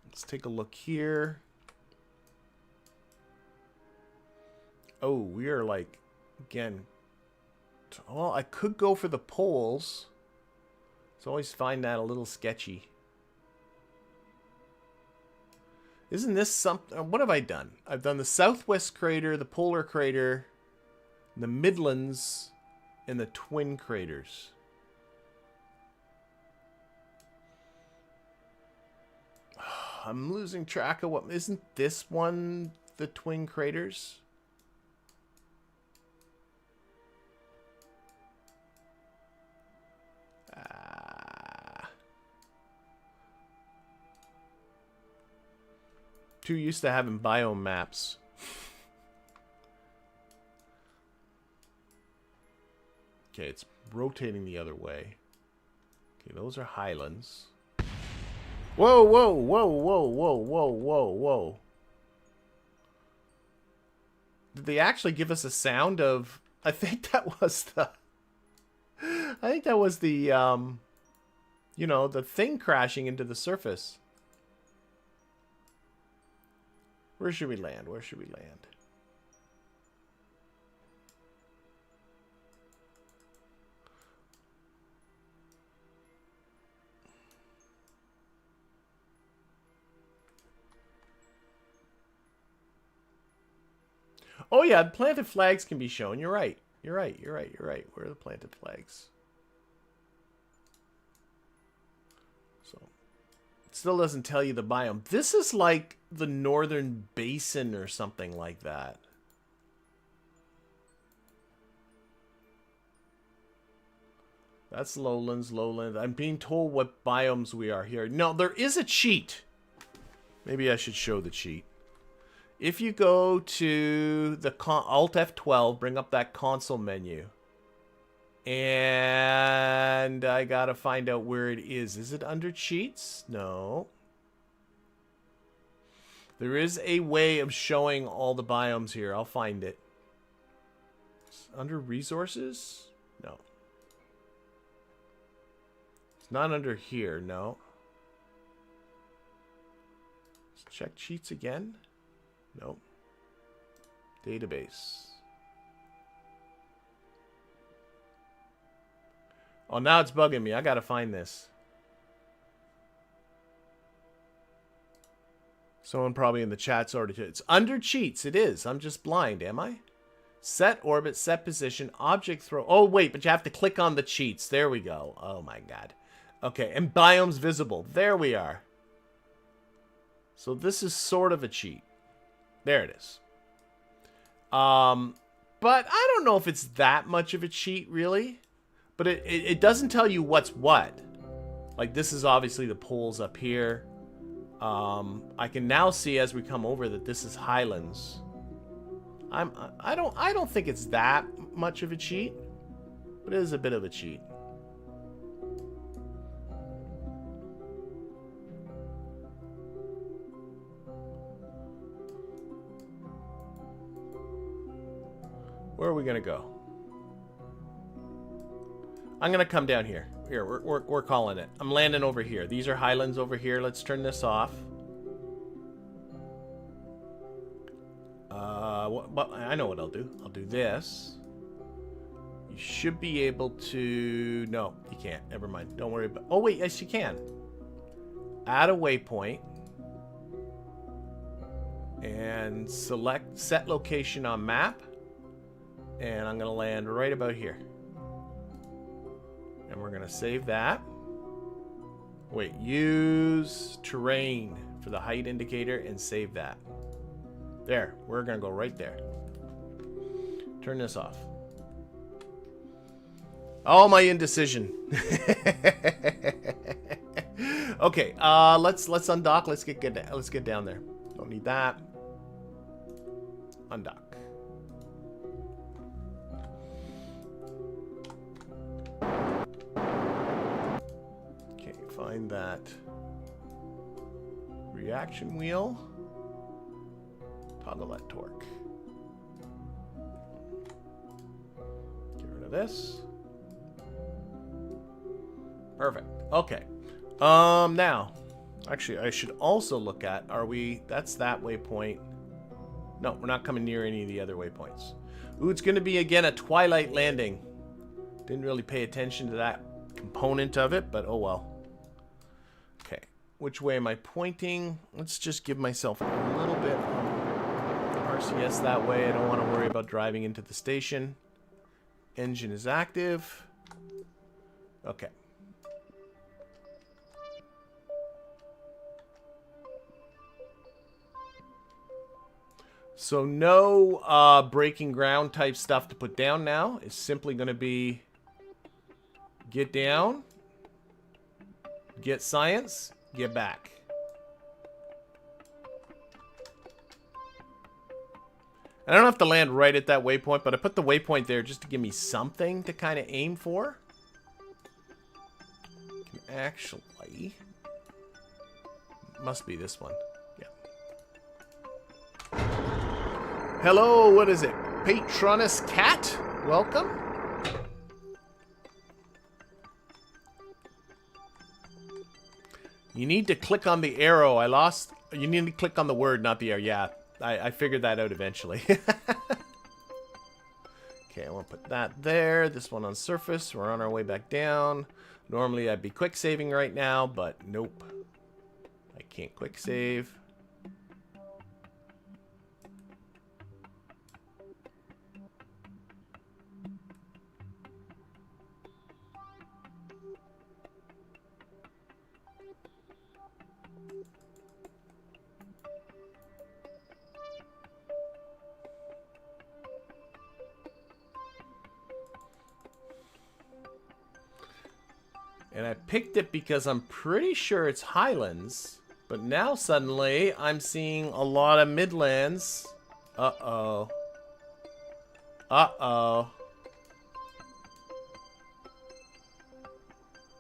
let's take a look here. Oh, we are like, again, well, I could go for the poles. So I always find that a little sketchy. Isn't this something? What have I done? I've done the Southwest Crater, the Polar Crater, the Midlands, and the Twin Craters. I'm losing track of what... Isn't this one the Twin Craters? Too used to having biome maps. Okay, it's rotating the other way. Okay, those are Highlands. Whoa, whoa, whoa, whoa, whoa, whoa, whoa, whoa. Did they actually give us a sound of... I think that was the... I think that was the, you know, the thing crashing into the surface. Where should we land? Where should we land? Oh yeah, planted flags can be shown. You're right. You're right. You're right. You're right. Where are the planted flags? So, it still doesn't tell you the biome. This is like the northern basin or something like that. That's lowlands, lowlands. I'm being told what biomes we are here. No, there is a cheat. Maybe I should show the cheat. If you go to the Alt F12, bring up that console menu. And I gotta find out where it is. Is it under cheats? No. There is a way of showing all the biomes here. I'll find it. It's under resources? No. It's not under here, no. Let's check cheats again. Nope. Database. Oh, now it's bugging me. I gotta find this. Someone probably in the chat's already... It's under cheats. It is. I'm just blind, am I? Set orbit, set position, object throw... Oh, wait, but you have to click on the cheats. There we go. Oh, my God. Okay, and biomes visible. There we are. So this is sort of a cheat. There it is. But I don't know if it's that much of a cheat, really. But it doesn't tell you what's what. Like, this is obviously the poles up here. I can now see as we come over that this is Highlands. I don't think it's that much of a cheat, but it is a bit of a cheat. Where are we gonna go? I'm gonna come down here. Here, we're calling it. I'm landing over here. These are Highlands over here. Let's turn this off. I know what I'll do. I'll do this. You should be able to... No, you can't. Never mind. Don't worry about... Oh, wait. Yes, you can. Add a waypoint. And select set location on map. And I'm going to land right about here. And we're going to save that. Wait, use terrain for the height indicator and save that. There, we're going to go right there. Turn this off. Oh, my indecision. Okay, let's undock. Let's get down there. Don't need that. Undock. Find that reaction wheel. Toggle that torque. Get rid of this. Perfect. Okay. Now, actually, I should also look at, that's that waypoint. No, we're not coming near any of the other waypoints. Ooh, it's going to be, again, a twilight landing. Didn't really pay attention to that component of it, but oh well. Okay, which way am I pointing? Let's just give myself a little bit of RCS that way. I don't want to worry about driving into the station. Engine is active. Okay. So no breaking ground type stuff to put down now. It's simply going to be get down. Get science, get back. I don't have to land right at that waypoint, but I put the waypoint there just to give me something to kind of aim for. Can actually... Must be this one. Yeah. Hello, what is it? Patronus Cat? Welcome. You need to click on the arrow. You need to click on the word, not the arrow. Yeah, I figured that out eventually. Okay, I want to put that there. This one on surface. We're on our way back down. Normally I'd be quick saving right now, but nope. I can't quick save. And I picked it because I'm pretty sure it's Highlands. But now suddenly I'm seeing a lot of Midlands. Uh-oh. Uh-oh.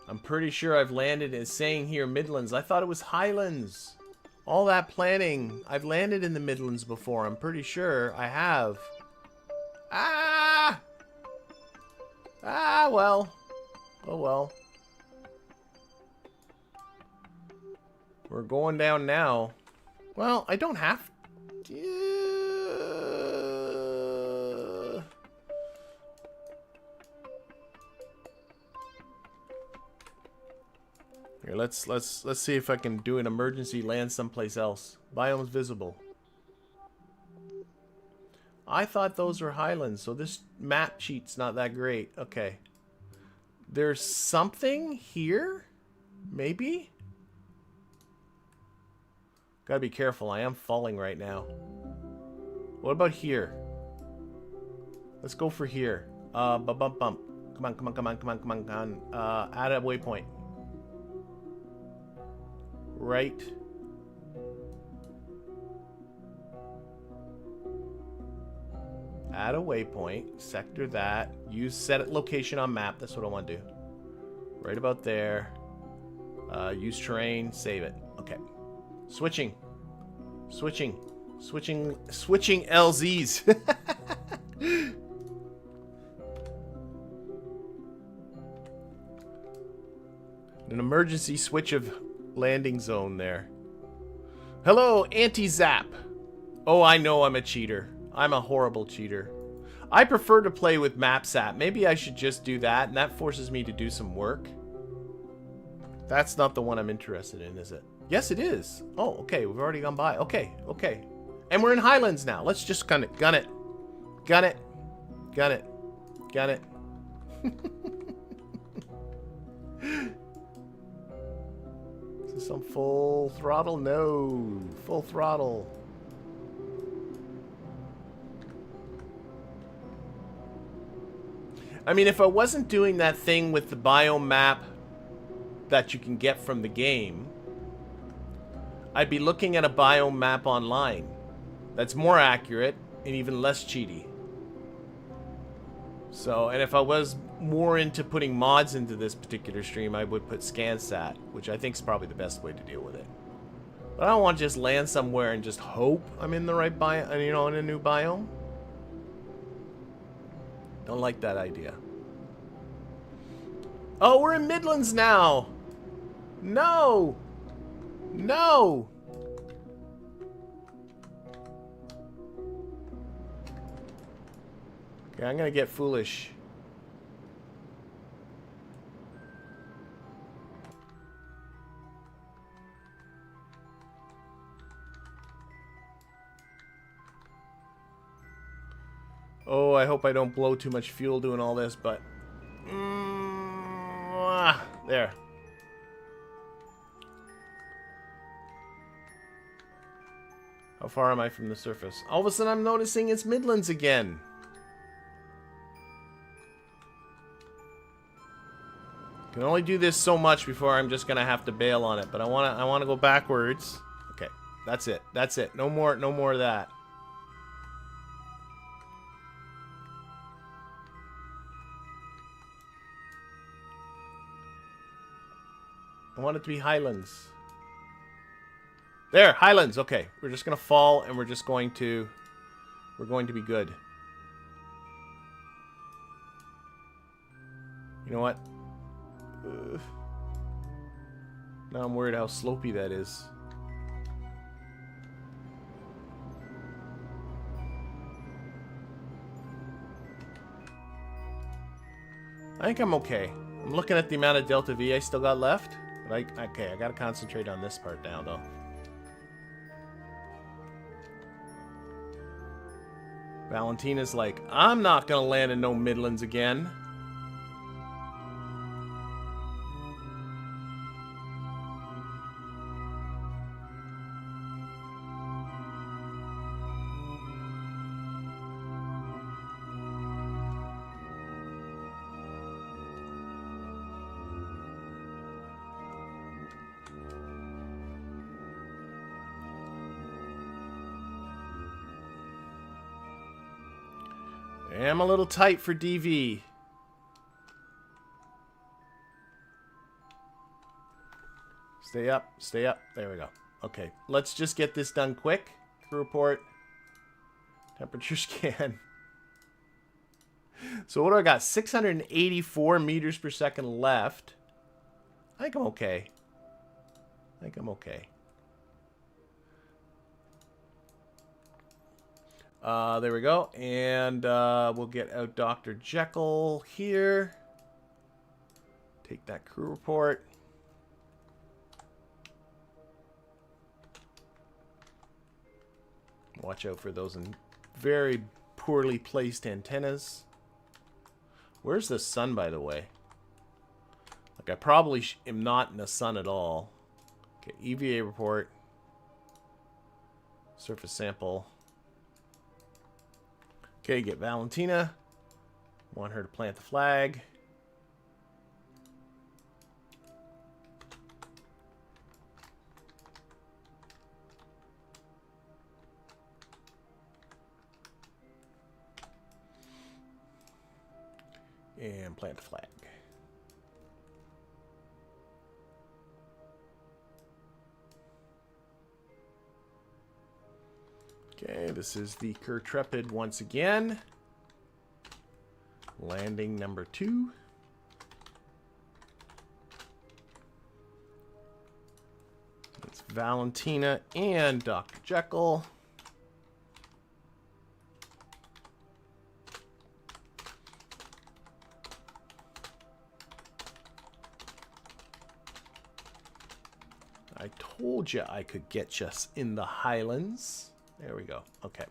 I'm pretty sure I've landed in saying here Midlands. I thought it was Highlands. All that planning. I've landed in the Midlands before. I'm pretty sure I have. Ah! Ah, well. Oh, well. We're going down now. Well, I don't have to. Here, let's see if I can do an emergency land someplace else. Biomes visible. I thought those were Highlands, so this map sheet's not that great. Okay. There's something here? Maybe? Gotta be careful, I am falling right now. What about here? Let's go for here. Bump. Come on. Add a waypoint. Right. Add a waypoint. Sector that. Use set location on map. That's what I want to do. Right about there. Use terrain. Save it. Okay. Switching LZs. An emergency switch of landing zone there. Hello, anti-zap. Oh, I know I'm a cheater. I'm a horrible cheater. I prefer to play with map sap. Maybe I should just do that, and that forces me to do some work. That's not the one I'm interested in, is it? Yes, it is. Oh, okay. We've already gone by. Okay. And we're in Highlands now. Let's just gun it. Gun it. Is this on full throttle? No. Full throttle. I mean, if I wasn't doing that thing with the biome map that you can get from the game, I'd be looking at a biome map online that's more accurate and even less cheaty. So, and if I was more into putting mods into this particular stream, I would put ScanSat, which I think is probably the best way to deal with it. But I don't want to just land somewhere and just hope I'm in the right biome, you know, in a new biome. Don't like that idea. Oh, we're in Midlands now. No. No. Okay, I'm gonna get foolish. Oh, I hope I don't blow too much fuel doing all this, but... there. How far am I from the surface? All of a sudden I'm noticing it's Midlands again. Can only do this so much before I'm just gonna have to bail on it, but I wanna go backwards. Okay, that's it. That's it. No more of that. I want it to be Highlands. There, Highlands. Okay, we're just gonna fall, and we're going to be good. You know what? Now I'm worried how slopey that is. I think I'm okay. I'm looking at the amount of delta V I still got left. But okay, I gotta concentrate on this part now, though. Valentina's like, I'm not gonna land in no Midlands again. I'm a little tight for DV. Stay up, stay up. There we go. Okay, let's just get this done quick. Crew report. Temperature scan. So what do I got? 684 meters per second left. I think I'm okay. I think I'm okay. There we go. And we'll get out Dr. Jekyll here. Take that crew report. Watch out for those very poorly placed antennas. Where's the sun, by the way? Like, I probably am not in the sun at all. Okay, EVA report. Surface sample. Okay, get Valentina. Want her to plant the flag. And plant the flag. Okay, this is the Kertrepid once again. Landing number 2. It's Valentina and Dr. Jekyll. I told you I could get you in the Highlands. There we go. Okay.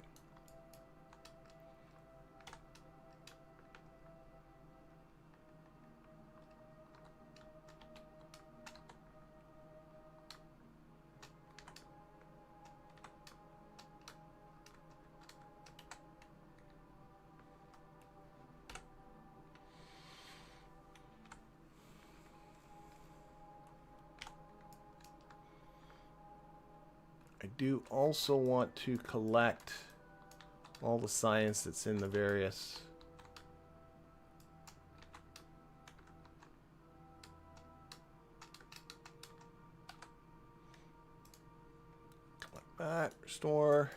I do also want to collect all the science that's in the various collect that, restore.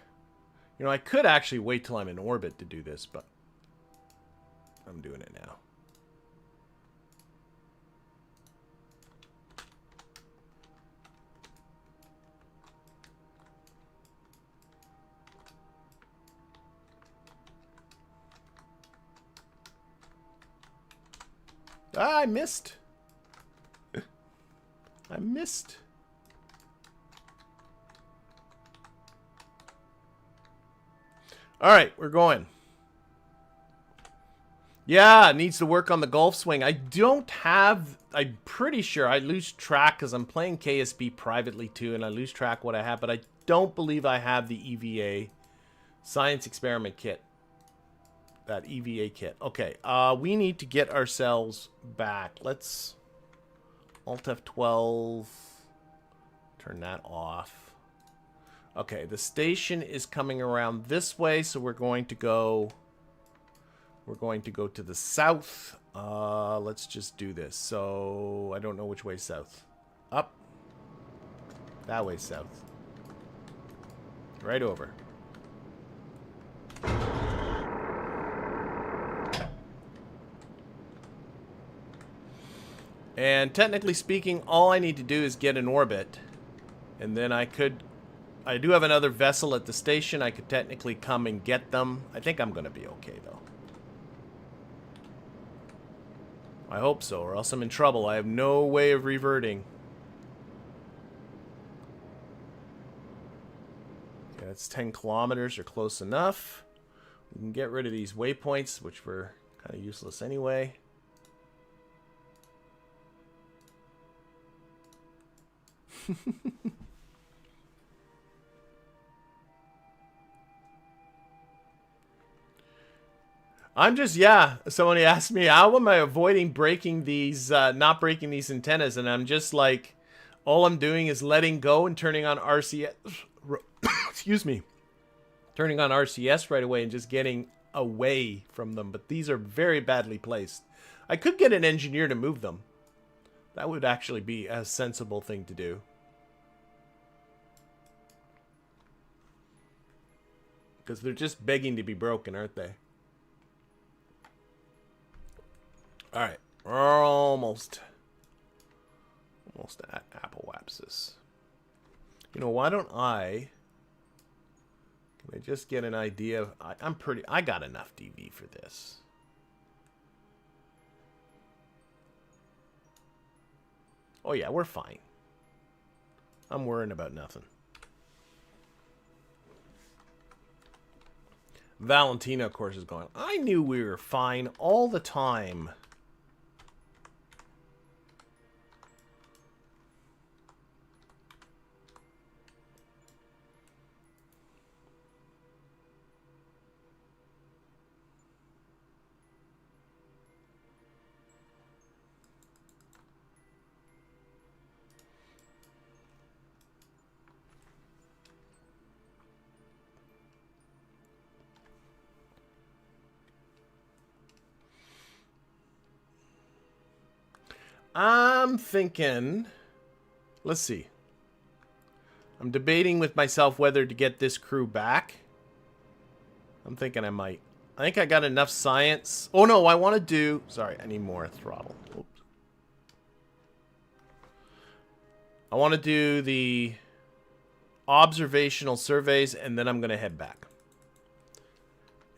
You know, I could actually wait till I'm in orbit to do this, but I'm doing it now. Ah, I missed. I missed. All right, we're going. Yeah, it needs to work on the golf swing. I don't have... I'm pretty sure I lose track because I'm playing KSB privately too, and I lose track what I have, but I don't believe I have the EVA Science Experiment Kit. That EVA kit. Okay, we need to get ourselves back. Let's Alt F12. Turn that off. Okay, the station is coming around this way, so we're going to go to the south. Let's just do this. So I don't know which way south. Up. That way south. Right over. And technically speaking, all I need to do is get an orbit. And then I do have another vessel at the station. I could technically come and get them. I think I'm going to be okay, though. I hope so, or else I'm in trouble. I have no way of reverting. Okay, that's 10 kilometers, or close enough. We can get rid of these waypoints, which were kind of useless anyway. I'm just, yeah, somebody asked me, how am I avoiding breaking these, not breaking these antennas? And I'm just like, all I'm doing is letting go and turning on RCS, excuse me, turning on RCS right away and just getting away from them. But these are very badly placed. I could get an engineer to move them. That would actually be a sensible thing to do. Because they're just begging to be broken, aren't they? Alright, we're almost at Appalachia. You know, why don't I... Can I just get an idea of... I got enough DV for this. Oh yeah, we're fine. I'm worrying about nothing. Valentina, of course, is going, I knew we were fine all the time. I'm thinking, let's see. I'm debating with myself whether to get this crew back. I'm thinking I might. I think I got enough science. Oh no, I want to do, sorry, I need more throttle. Oops. I want to do the observational surveys and then I'm going to head back.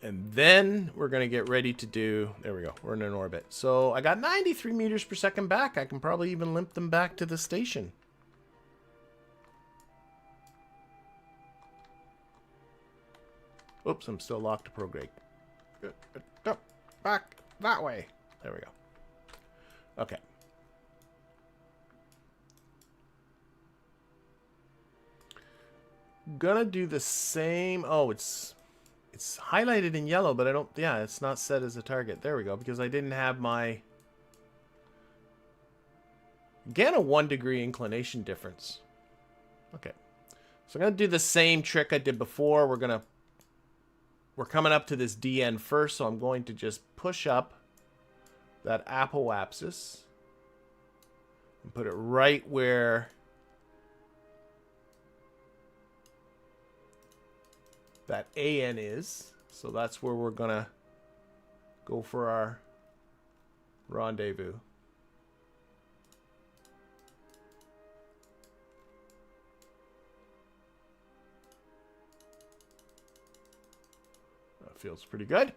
And then we're going to get ready to do... There we go. We're in an orbit. So I got 93 meters per second back. I can probably even limp them back to the station. Oops, I'm still locked to prograde. Back that way. There we go. Okay. Gonna do the same... Oh, it's highlighted in yellow, but I don't... Yeah, it's not set as a target. There we go, because I didn't have my... Again, a 1 degree inclination difference. Okay. So I'm going to do the same trick I did before. We're coming up to this DN first, so I'm going to just push up that apoapsis and put it right where... that AN is. So that's where we're gonna go for our rendezvous. That feels pretty good.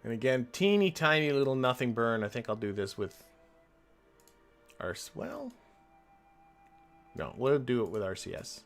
And again, teeny tiny little nothing burn. I think I'll do this with well, no, we'll do it with RCS.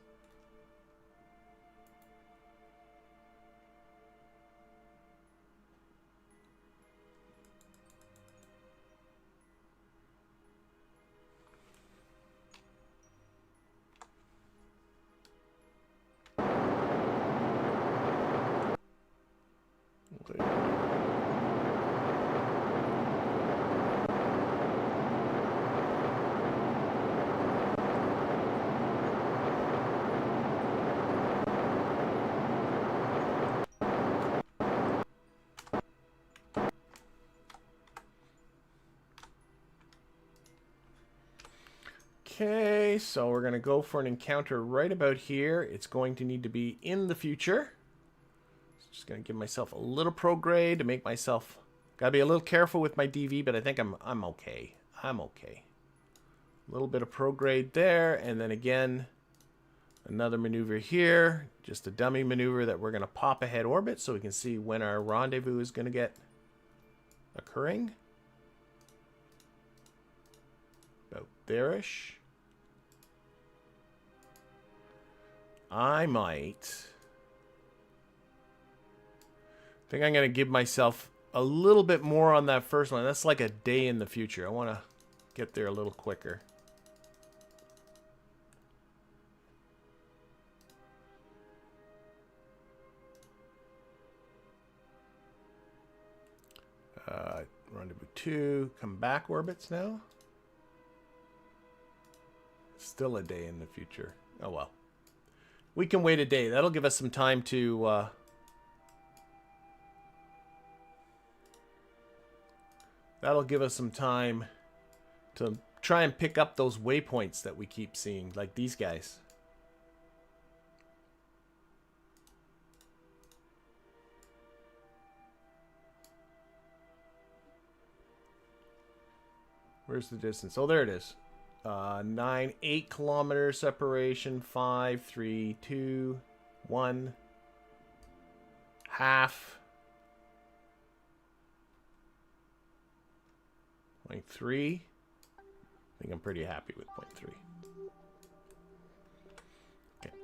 Okay, so we're going to go for an encounter right about here. It's going to need to be in the future. Just going to give myself a little prograde to make myself... Got to be a little careful with my DV, but I think I'm okay. I'm okay. A little bit of prograde there, and then again, another maneuver here. Just a dummy maneuver that we're going to pop ahead orbit so we can see when our rendezvous is going to get occurring. About there-ish. I think I'm going to give myself a little bit more on that first one. That's like a day in the future. I want to get there a little quicker. Rendezvous 2, come back orbits now. Still a day in the future. Oh well. We can wait a day. That'll give us some time to... That'll give us some time to try and pick up those waypoints that we keep seeing, like these guys. Where's the distance? Oh, there it is. 8 kilometer separation. 5, 3, 2, 1. Half. 0.3. I think I'm pretty happy with 0.3. Okay.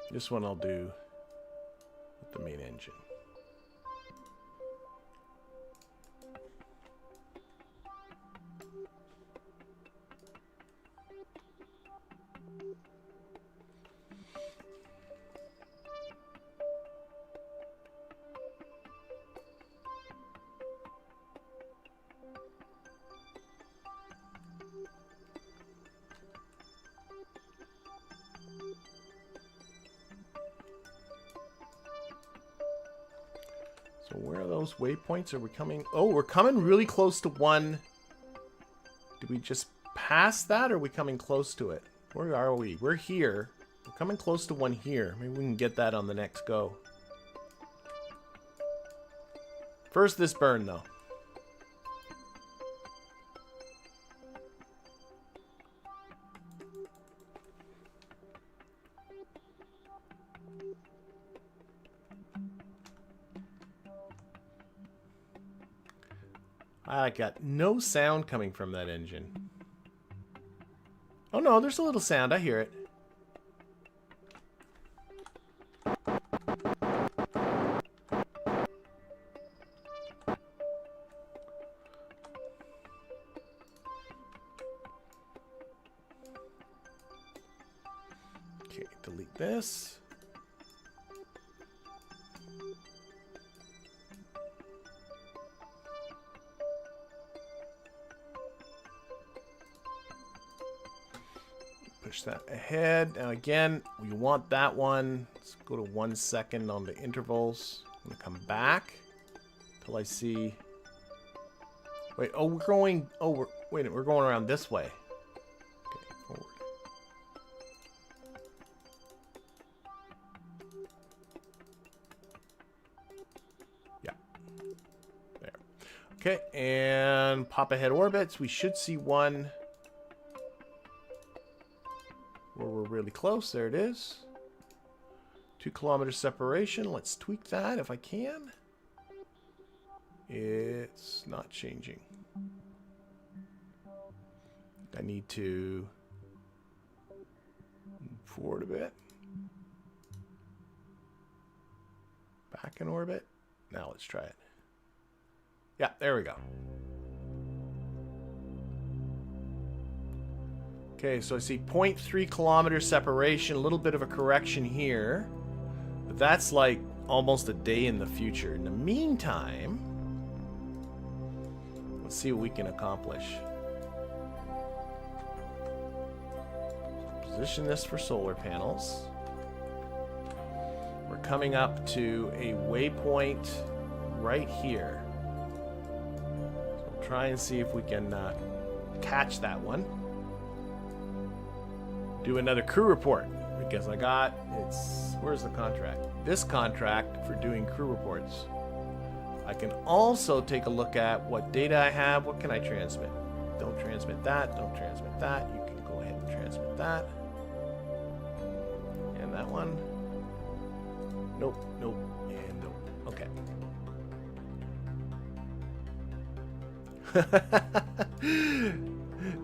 This one I'll do with the main engine. So where are those waypoints? Are we coming? Oh, we're coming really close to one. Did we just pass that, or are we coming close to it? Where are we? We're here. We're coming close to one here. Maybe we can get that on the next go. First this burn, though. I got no sound coming from that engine. Oh no, there's a little sound. I hear it. Okay, delete this. Push that ahead. Now again, we want that one. Let's go to 1 second on the intervals. I'm gonna come back till I see. Wait, oh, we're going. Oh, wait, we're going around this way. Okay, forward. Yeah. There. Okay, and pop ahead orbits. We should see one. Where we're really close. There it is. 2 kilometer separation. Let's tweak that if I can. It's not changing. I need to move forward a bit. Back in orbit. Now let's try it. Yeah, there we go. Okay, so I see 0.3 kilometer separation, a little bit of a correction here. But that's like almost a day in the future. In the meantime, let's see what we can accomplish. Position this for solar panels. We're coming up to a waypoint right here. So try and see if we can catch that one. Do another crew report, because I got, where's the contract? This contract for doing crew reports. I can also take a look at what data I have. What can I transmit? Don't transmit that, don't transmit that. You can go ahead and transmit that. And that one. Nope, nope, and nope. Okay.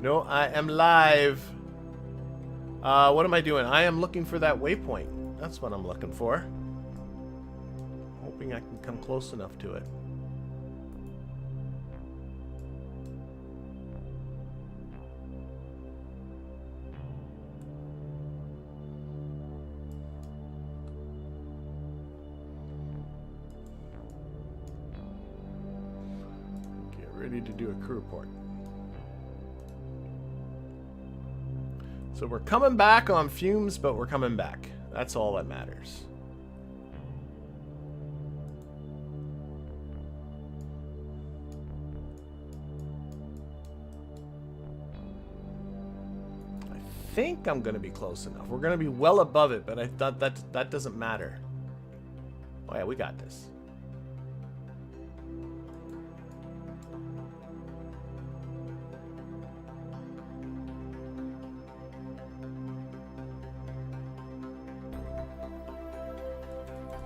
No, I am live. What am I doing? I am looking for that waypoint. That's what I'm looking for. Hoping I can come close enough to it. Get ready to do a crew report. So we're coming back on fumes, but we're coming back. That's all that matters. I think I'm going to be close enough. We're going to be well above it, but I thought that doesn't matter. Oh yeah, we got this.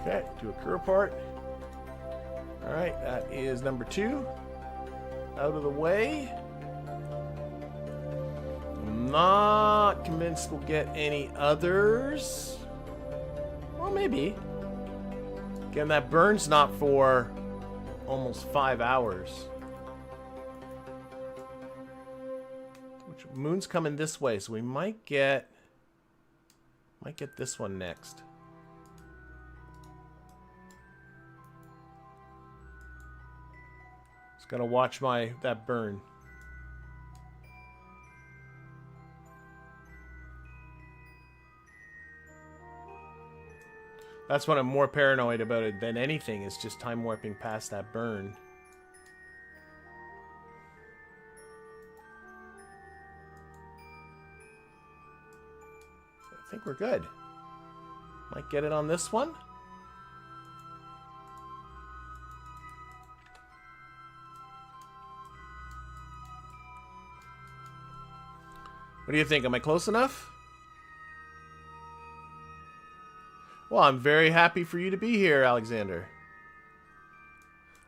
Okay, do a crew report. Alright, that is number 2. Out of the way. I'm not convinced we'll get any others. Well, maybe. Again, that burn's not for almost 5 hours. Which moon's coming this way, so we might get this one next. Gotta watch that burn. That's what I'm more paranoid about it than anything, is just time warping past that burn. I think we're good. Might get it on this one. What do you think? Am I close enough? Well, I'm very happy for you to be here, Alexander.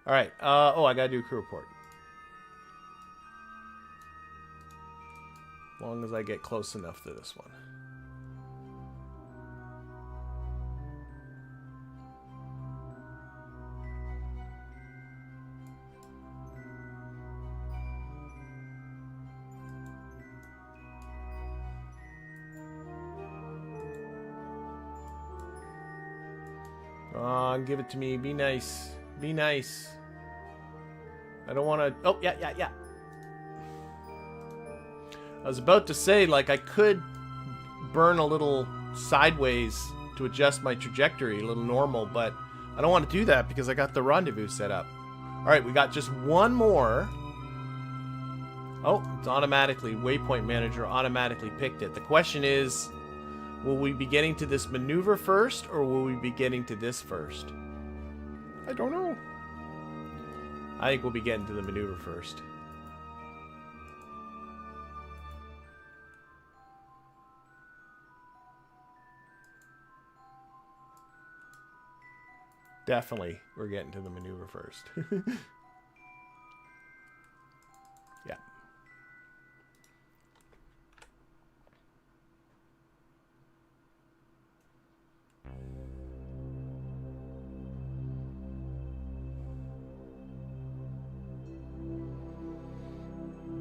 All right. Oh, I gotta do a crew report. As long as I get close enough to this one. Give it to me. Be nice. Be nice. I don't want to... Oh, yeah. I was about to say, like, I could burn a little sideways to adjust my trajectory, a little normal, but I don't want to do that because I got the rendezvous set up. All right, we got just one more. Oh, it's automatically... Waypoint Manager automatically picked it. The question is... Will we be getting to this maneuver first, or will we be getting to this first? I don't know. I think we'll be getting to the maneuver first. Definitely, we're getting to the maneuver first. Yeah.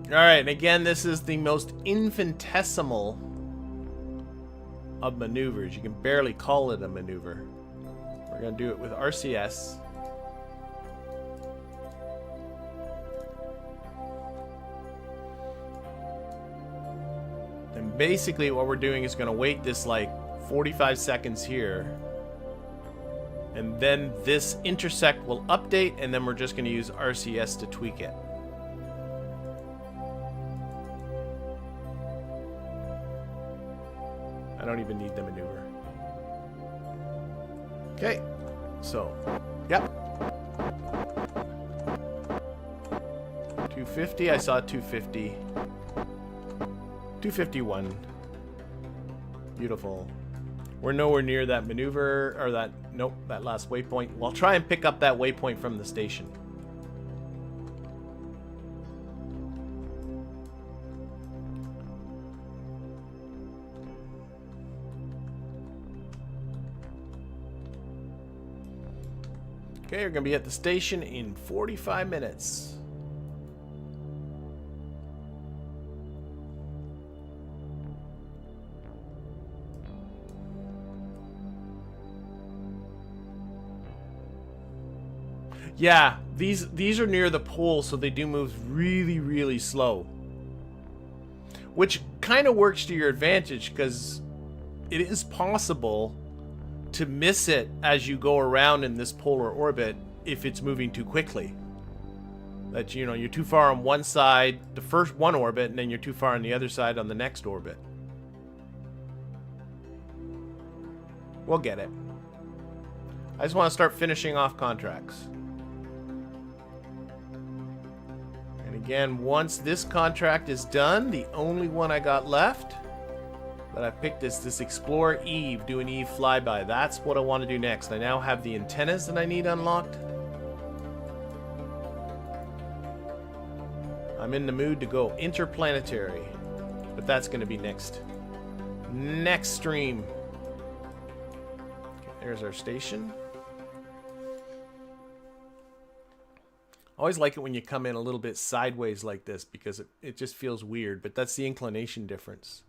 Alright, and again, this is the most infinitesimal of maneuvers. You can barely call it a maneuver. We're going to do it with RCS. And basically what we're doing is going to wait this like 45 seconds here. And then this intersect will update, and then we're just going to use RCS to tweak it. don't even need the maneuver. Okay, so, yep. 250, I saw 250. 251. Beautiful. We're nowhere near that maneuver, or that, nope, that last waypoint. We'll try and pick up that waypoint from the station. Okay, we're going to be at the station in 45 minutes. Yeah, these are near the pole, so they do move really, really slow. Which kind of works to your advantage, because it is possible to miss it as you go around in this polar orbit if it's moving too quickly. That, you know, you're too far on one side, the first one orbit, and then you're too far on the other side on the next orbit. We'll get it. I just want to start finishing off contracts. And again, once this contract is done, the only one I got left that I picked is this Explore Eve, do an Eve flyby. That's what I want to do next. I now have the antennas that I need unlocked. I'm in the mood to go interplanetary, but that's going to be next stream. Okay, there's our station. I always like it when you come in a little bit sideways like this, because it just feels weird, but that's the inclination difference.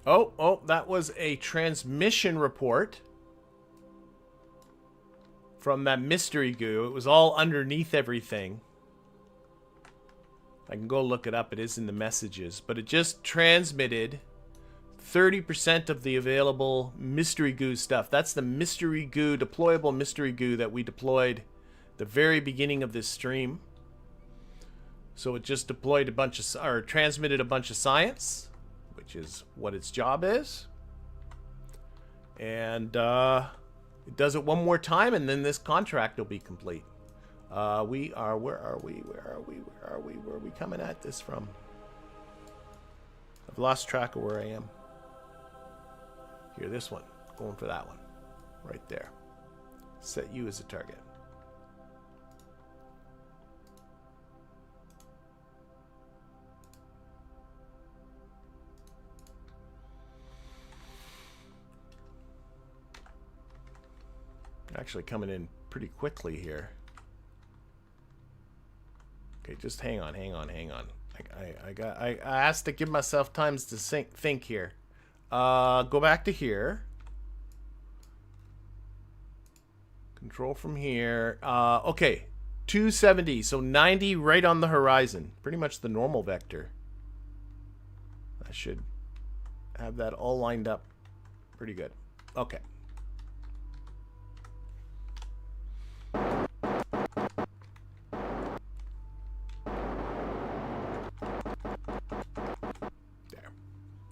Oh, that was a transmission report from that mystery goo. It was all underneath everything. I can go look it up. It is in the messages. But it just transmitted 30% of the available mystery goo stuff. That's the mystery goo, deployable mystery goo that we deployed at the very beginning of this stream. So it just deployed a bunch of, or transmitted a bunch of science, which is what its job is. And it does it one more time, and then this contract will be complete. Where are we coming at this from? I've lost track of where I am. Here, this one. Going for that one. Right there. Set you as a target. Actually coming in pretty quickly here. Okay, just hang on. I asked to give myself time to think here. Go back to here. Control from here. Okay, 270, so 90 right on the horizon. Pretty much the normal vector. I should have that all lined up pretty good. Okay.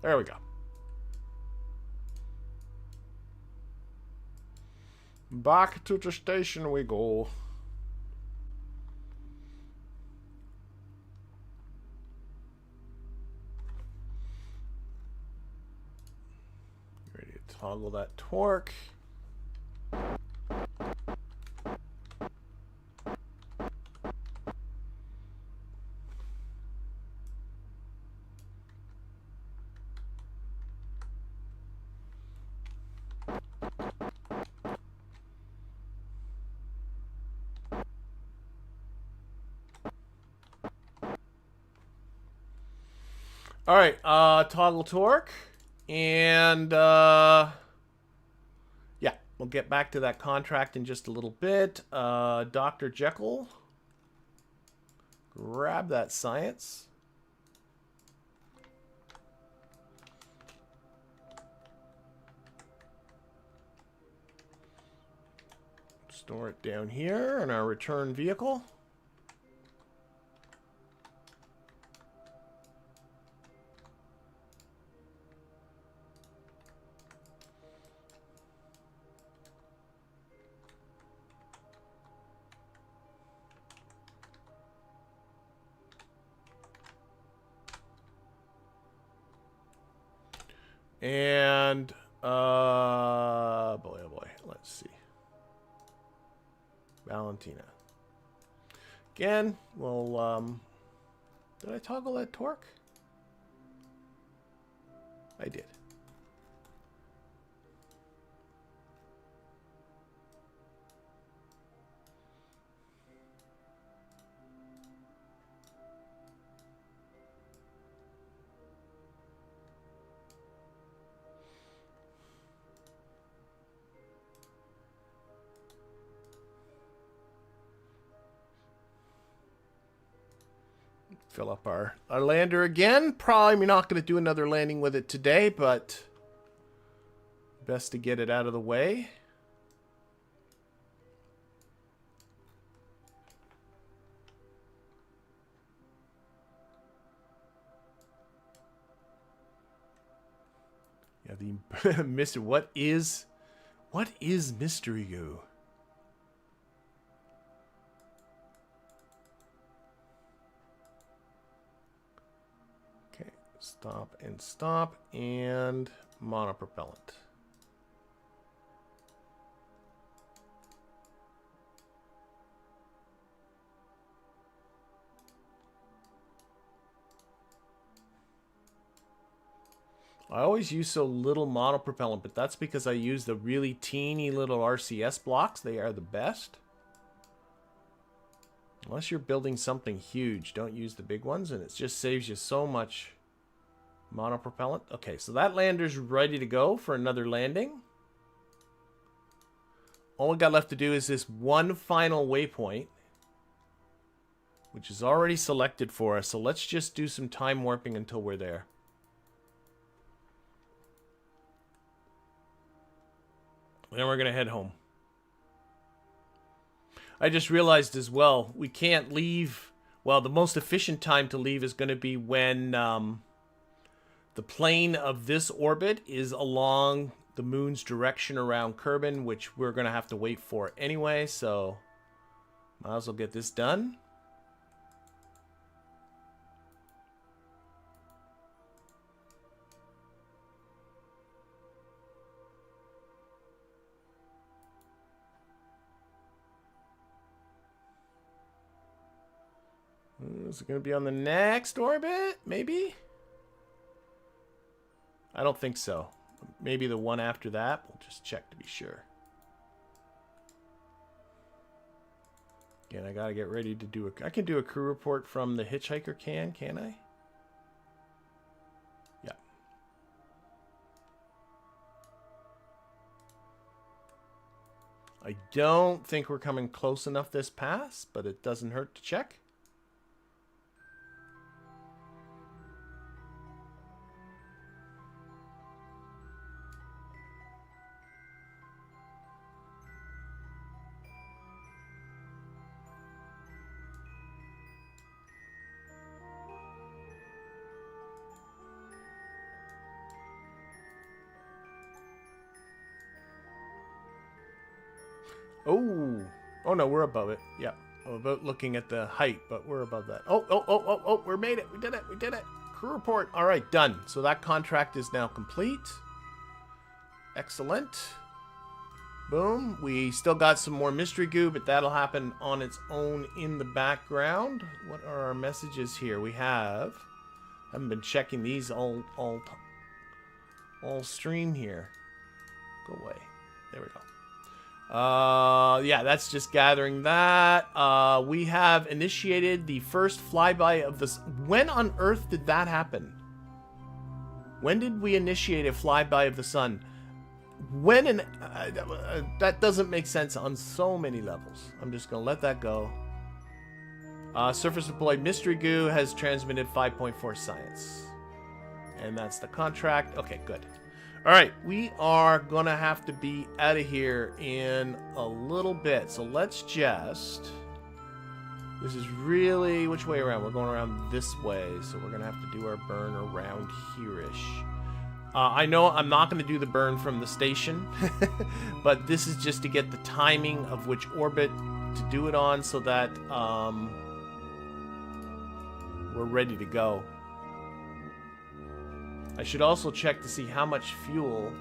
There we go. Back to the station we go. Ready to toggle that torque. All right, toggle torque, and yeah, we'll get back to that contract in just a little bit. Dr. Jekyll, grab that science. Store it down here in our return vehicle. And boy, oh boy, let's see. Valentina. Again, we'll did I toggle that torque? I did. Fill up our lander again. Probably not going to do another landing with it today, but best to get it out of the way. Yeah, the Mr. What is Mystery Goo? Stop and monopropellant. I always use so little monopropellant, but that's because I use the really teeny little RCS blocks. They are the best. Unless you're building something huge, don't use the big ones, and it just saves you so much monopropellant. Okay, so that lander's ready to go for another landing. All we got left to do is this one final waypoint, which is already selected for us. So let's just do some time warping until we're there. Then we're going to head home. I just realized as well, we can't leave. Well, the most efficient time to leave is going to be when the plane of this orbit is along the moon's direction around Kerbal, which we're going to have to wait for anyway, so might as well get this done. Is it going to be on the next orbit? Maybe? I don't think so. Maybe the one after that. We'll just check to be sure. Again, I gotta get ready to do a... I can do a crew report from the Hitchhiker can I? Yeah. I don't think we're coming close enough this pass, but it doesn't hurt to check. Oh no, we're above it. Yeah, I'm about looking at the height, but we're above that. Oh, we made it. We did it. Crew report. All right, done. So that contract is now complete. Excellent. Boom. We still got some more mystery goo, but that'll happen on its own in the background. What are our messages here? We have... I haven't been checking these all stream here. Go away. There we go. Yeah, that's just gathering that. We have initiated the first flyby of this. When on earth did that happen? When did we initiate a flyby of the sun? When and that doesn't make sense on so many levels. I'm just gonna let that go. Surface deployed mystery goo has transmitted 5.4 science, and that's the contract. Okay, good. All right, we are gonna have to be out of here in a little bit, so let's just. This is really which way around? We're going around this way, so we're gonna have to do our burn around here-ish. I know I'm not going to do the burn from the station, but this is just to get the timing of which orbit to do it on so that we're ready to go. I should also check to see how much fuel.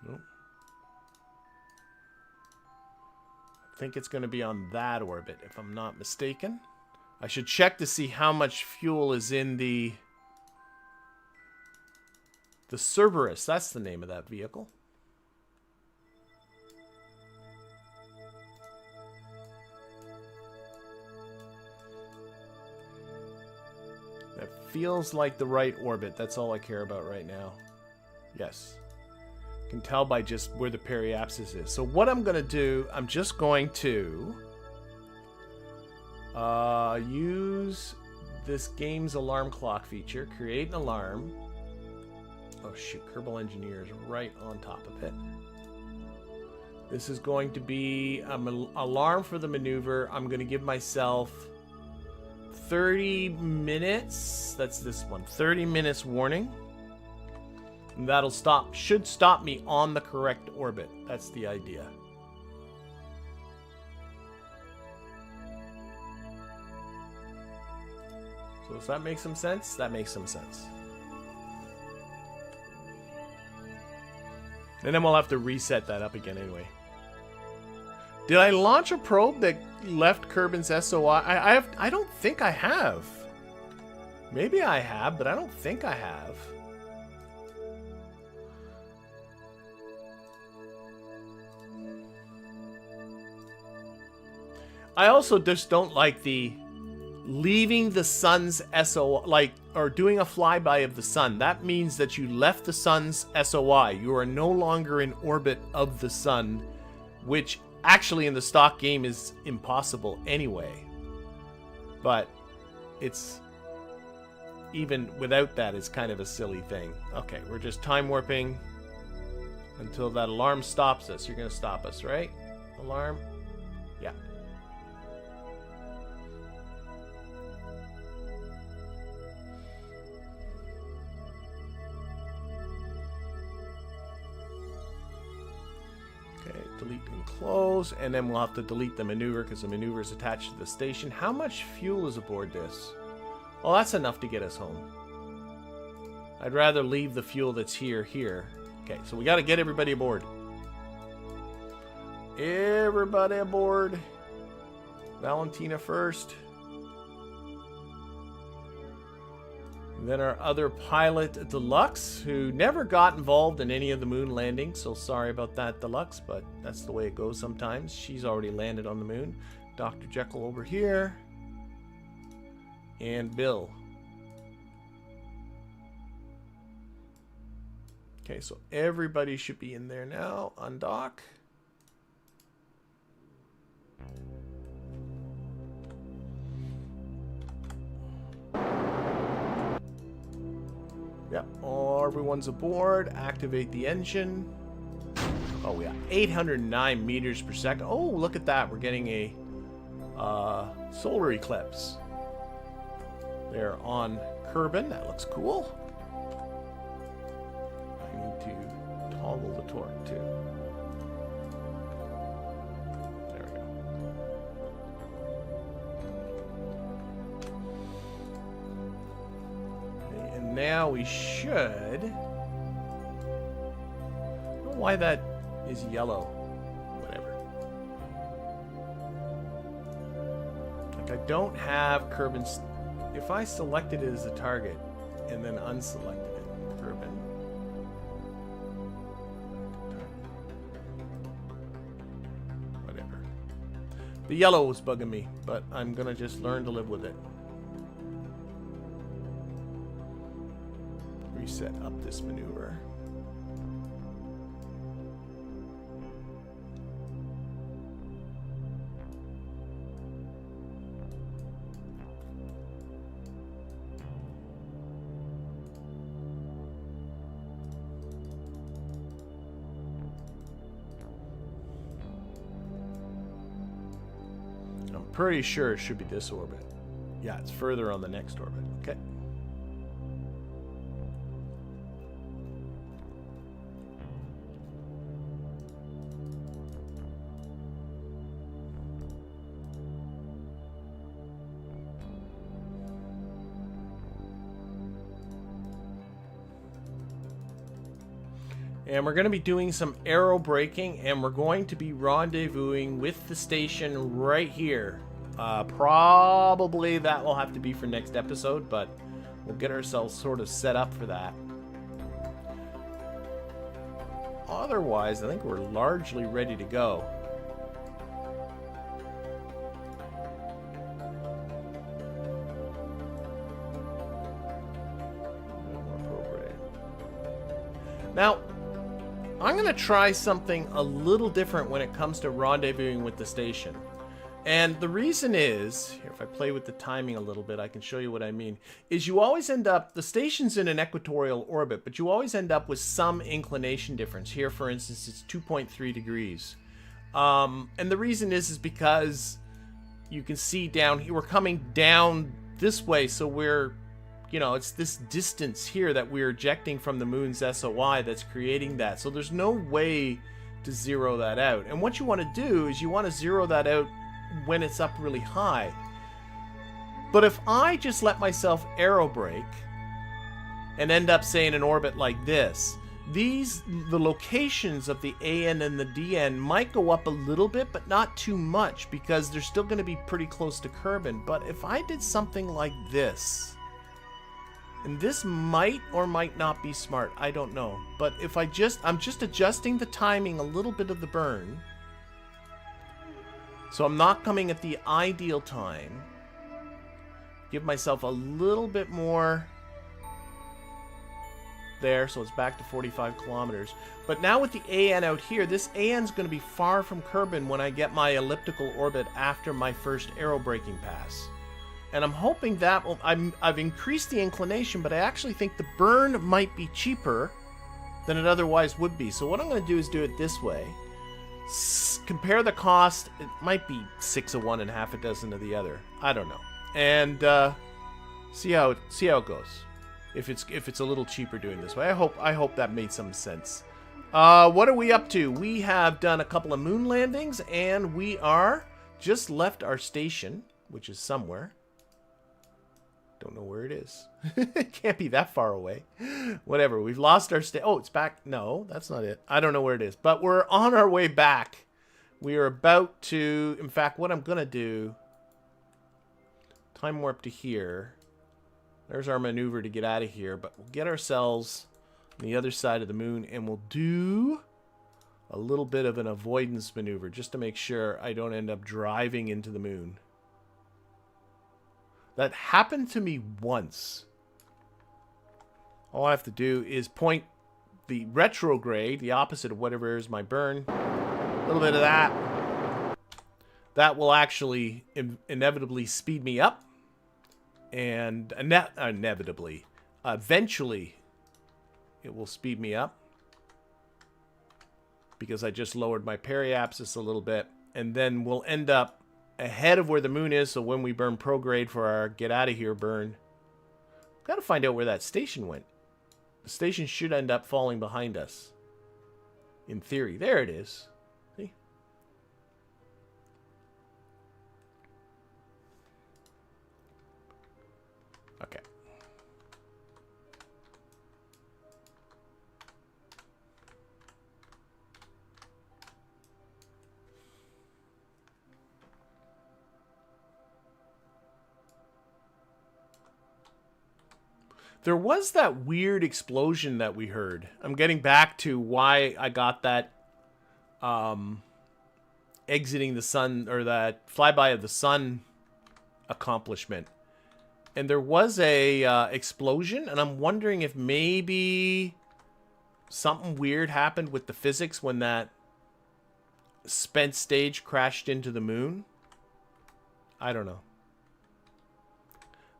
Nope. I think it's going to be on that orbit, if I'm not mistaken. I should check to see how much fuel is in the Cerberus. That's the name of that vehicle. That feels like the right orbit. That's all I care about right now. Yes. Can tell by just where the periapsis is. So what I'm going to do, I'm just going to use this game's alarm clock feature, create an alarm. Oh shoot, Kerbal Engineer is right on top of it. This is going to be an alarm for the maneuver. I'm going to give myself 30 minutes. That's this one. 30 minutes warning. And that'll should stop me on the correct orbit. That's the idea. So does that make some sense? That makes some sense. And then we'll have to reset that up again anyway. Did I launch a probe that left Kerbin's SOI? I don't think I have. Maybe I have, but I don't think I have. I also just don't like the leaving the sun's SOI, or doing a flyby of the sun. That means that you left the sun's SOI. You are no longer in orbit of the sun, which actually in the stock game is impossible anyway. But it's, even without that, it's kind of a silly thing. Okay, we're just time warping until that alarm stops us. You're going to stop us, right? Alarm? Yeah. Delete and close, and then we'll have to delete the maneuver because the maneuver is attached to the station. How much fuel is aboard this? Well, that's enough to get us home. I'd rather leave the fuel that's here. Okay, so we got to get everybody aboard. Everybody aboard. Valentina first. And then our other pilot, Deluxe, who never got involved in any of the moon landings. So sorry about that, Deluxe, but that's the way it goes sometimes. She's already landed on the moon. Dr. Jekyll over here. And Bill. Okay, so everybody should be in there now. Undock. Yep, everyone's aboard. Activate the engine. Oh, we got 809 meters per second. Oh, look at that. We're getting a solar eclipse. They're on Kerbin. That looks cool. I need to toggle the torque too. There we go. Okay, and now we should. I don't know why that is yellow. Whatever. Like, I don't have Kerbin's. If I selected it as a target and then unselected it, Kerbin. Whatever. The yellow was bugging me, but I'm gonna just learn to live with it. Reset up this maneuver. Pretty sure it should be this orbit. Yeah, it's further on the next orbit. Okay. And we're going to be doing some aero braking, and we're going to be rendezvousing with the station right here. Probably that will have to be for next episode, but we'll get ourselves sort of set up for that. Otherwise, I think we're largely ready to go. Now, I'm going to try something a little different when it comes to rendezvousing with the station. And the reason is, here, if I play with the timing a little bit, I can show you what I mean, is you always end up, the station's in an equatorial orbit, but you always end up with some inclination difference. Here, for instance, it's 2.3 degrees. And the reason is because you can see down here, we're coming down this way, so we're, you know, it's this distance here that we're ejecting from the moon's SOI that's creating that. So there's no way to zero that out. And what you want to do is you want to zero that out when it's up really high. But if I just let myself aero brake and end up, say, in an orbit like this, the locations of the AN and the DN might go up a little bit, but not too much, because they're still going to be pretty close to Kerbal. But if I did something like this, and this might or might not be smart, I don't know, but if I'm just adjusting the timing a little bit of the burn, so I'm not coming at the ideal time. Give myself a little bit more there, so it's back to 45 kilometers. But now with the AN out here, this AN's going to be far from Kerbal when I get my elliptical orbit after my first aero braking pass. And I'm hoping that will, I've increased the inclination, but I actually think the burn might be cheaper than it otherwise would be. So what I'm going to do is do it this way. Compare the cost. It might be 6 of one and half a dozen of the other. I don't know. And see how it goes. If it's a little cheaper doing this way. I hope that made some sense. What are we up to? We have done a couple of moon landings, and we are just left our station, which is somewhere. Don't know where it is. It can't be that far away. Whatever. We've lost our oh, it's back. No, that's not it. I don't know where it is. But we're on our way back. We are about to... In fact, what I'm going to do... Time warp to here. There's our maneuver to get out of here. But we'll get ourselves on the other side of the moon. And we'll do a little bit of an avoidance maneuver. Just to make sure I don't end up driving into the moon. That happened to me once. All I have to do is point the retrograde, the opposite of whatever is my burn. A little bit of that. That will actually inevitably speed me up. And inevitably, eventually, it will speed me up. Because I just lowered my periapsis a little bit. And then we'll end up ahead of where the moon is, so when we burn prograde for our get out of here burn, got to find out where that station went. The station should end up falling behind us. In theory. There it is. See? Okay. There was that weird explosion that we heard. I'm getting back to why I got that exiting the sun, or that flyby of the sun accomplishment. And there was a explosion, and I'm wondering if maybe something weird happened with the physics when that spent stage crashed into the moon. I don't know.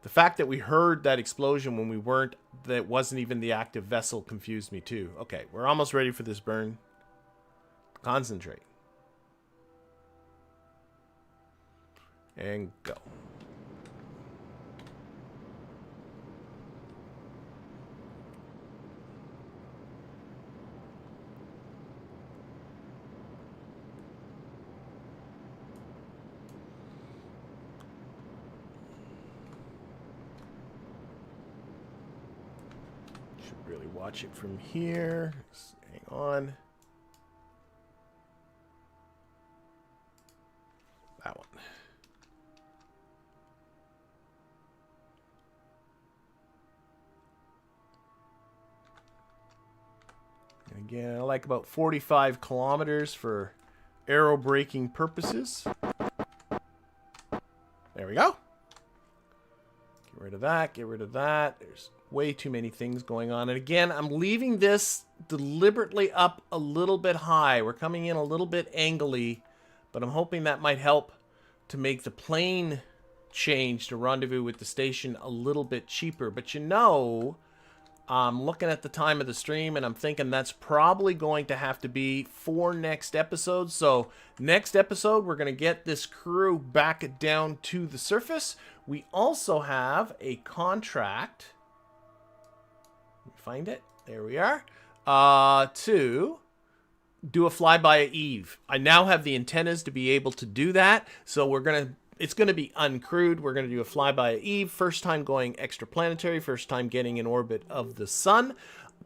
The fact that we heard that explosion when we weren't, that wasn't even the active vessel, confused me too. Okay, we're almost ready for this burn. Concentrate. And go. Really watch it from here. Just hang on. That one. And again, I like about 45 kilometers for aero braking purposes. There we go. Get rid of that. Get rid of that. There's way too many things going on. And again, I'm leaving this deliberately up a little bit high. We're coming in a little bit angly, but I'm hoping that might help to make the plane change to rendezvous with the station a little bit cheaper. But you know, I'm looking at the time of the stream and I'm thinking that's probably going to have to be for next episode. So next episode, we're going to get this crew back down to the surface. We also have a contract. Find it. There we are. To do a flyby at Eve. I now have the antennas to be able to do that. So it's gonna be uncrewed. We're gonna do a flyby at Eve. First time going extraplanetary. First time getting in orbit of the sun.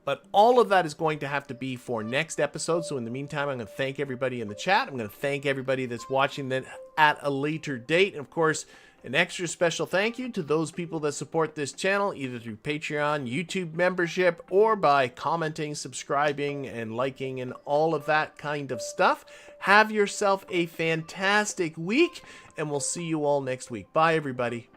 But all of that is going to have to be for next episode. So in the meantime, I'm going to thank everybody in the chat. I'm going to thank everybody that's watching that at a later date. And of course, an extra special thank you to those people that support this channel, either through Patreon, YouTube membership, or by commenting, subscribing, and liking, and all of that kind of stuff. Have yourself a fantastic week, and we'll see you all next week. Bye, everybody.